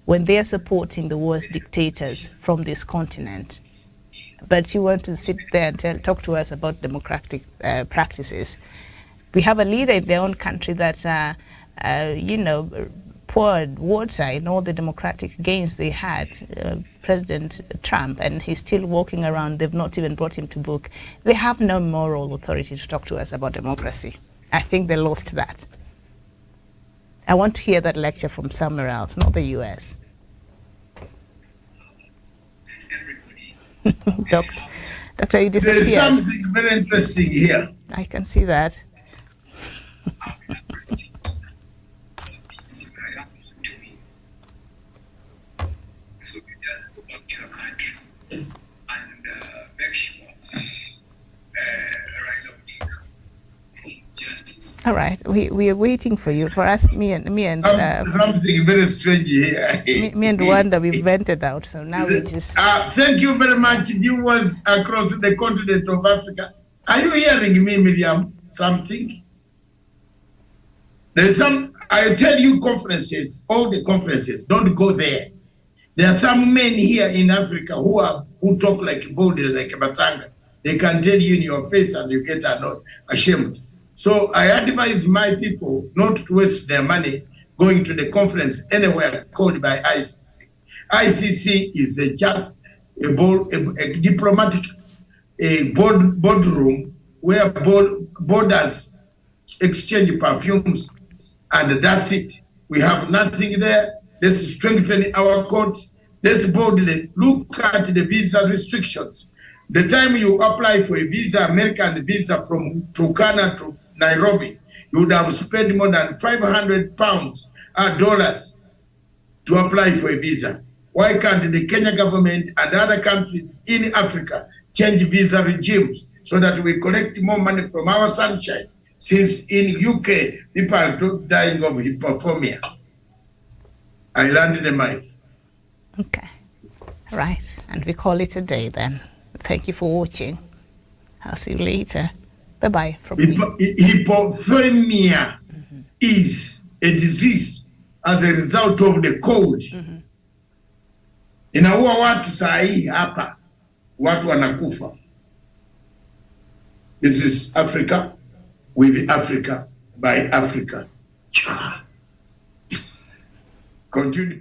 when they're supporting the worst dictators from this continent. But you want to sit there and talk to us about democratic practices. We have a leader in their own country that, poured water in all the democratic gains they had, President Trump, and he's still walking around. They've not even brought him to book. They have no moral authority to talk to us about democracy. I think they lost that. I want to hear that lecture from somewhere else, not the US. Doctor, you disappeared. There's something very interesting here. I can see that. So you just go back to your country and make sure Raila Odinga receives justice. All right, we are waiting for you. For us, me and something very strange here. me and Wanda, we've vented out, so now we just. Thank you very much, viewers across the continent of Africa. Are you hearing me, Miriam? Something? There's some. I tell you, conferences, all the conferences, don't go there. There are some men here in Africa who talk like body, like a batanga. They can tell you in your face and you get ashamed. So I advise my people not to waste their money going to the conference anywhere called by ICC. ICC is just a diplomatic boardroom where borders exchange perfumes, and that's it. We have nothing there. Let's strengthen our courts. Let's boldly look at the visa restrictions. The time you apply for a visa, American visa from Turkana to Nairobi, you would have spent more than £500 dollars to apply for a visa. Why can't the Kenya government and other countries in Africa change visa regimes so that we collect more money from our sunshine? Since in UK, people are dying of hypothermia. I landed the mic. Okay. Right. And we call it a day then. Thank you for watching. I'll see you later. Bye-bye from me. Hypothermia is a disease as a result of the cold. Inaua watu saa hii hapa. Watu wanakufa. This is Africa with Africa by Africa. Continue.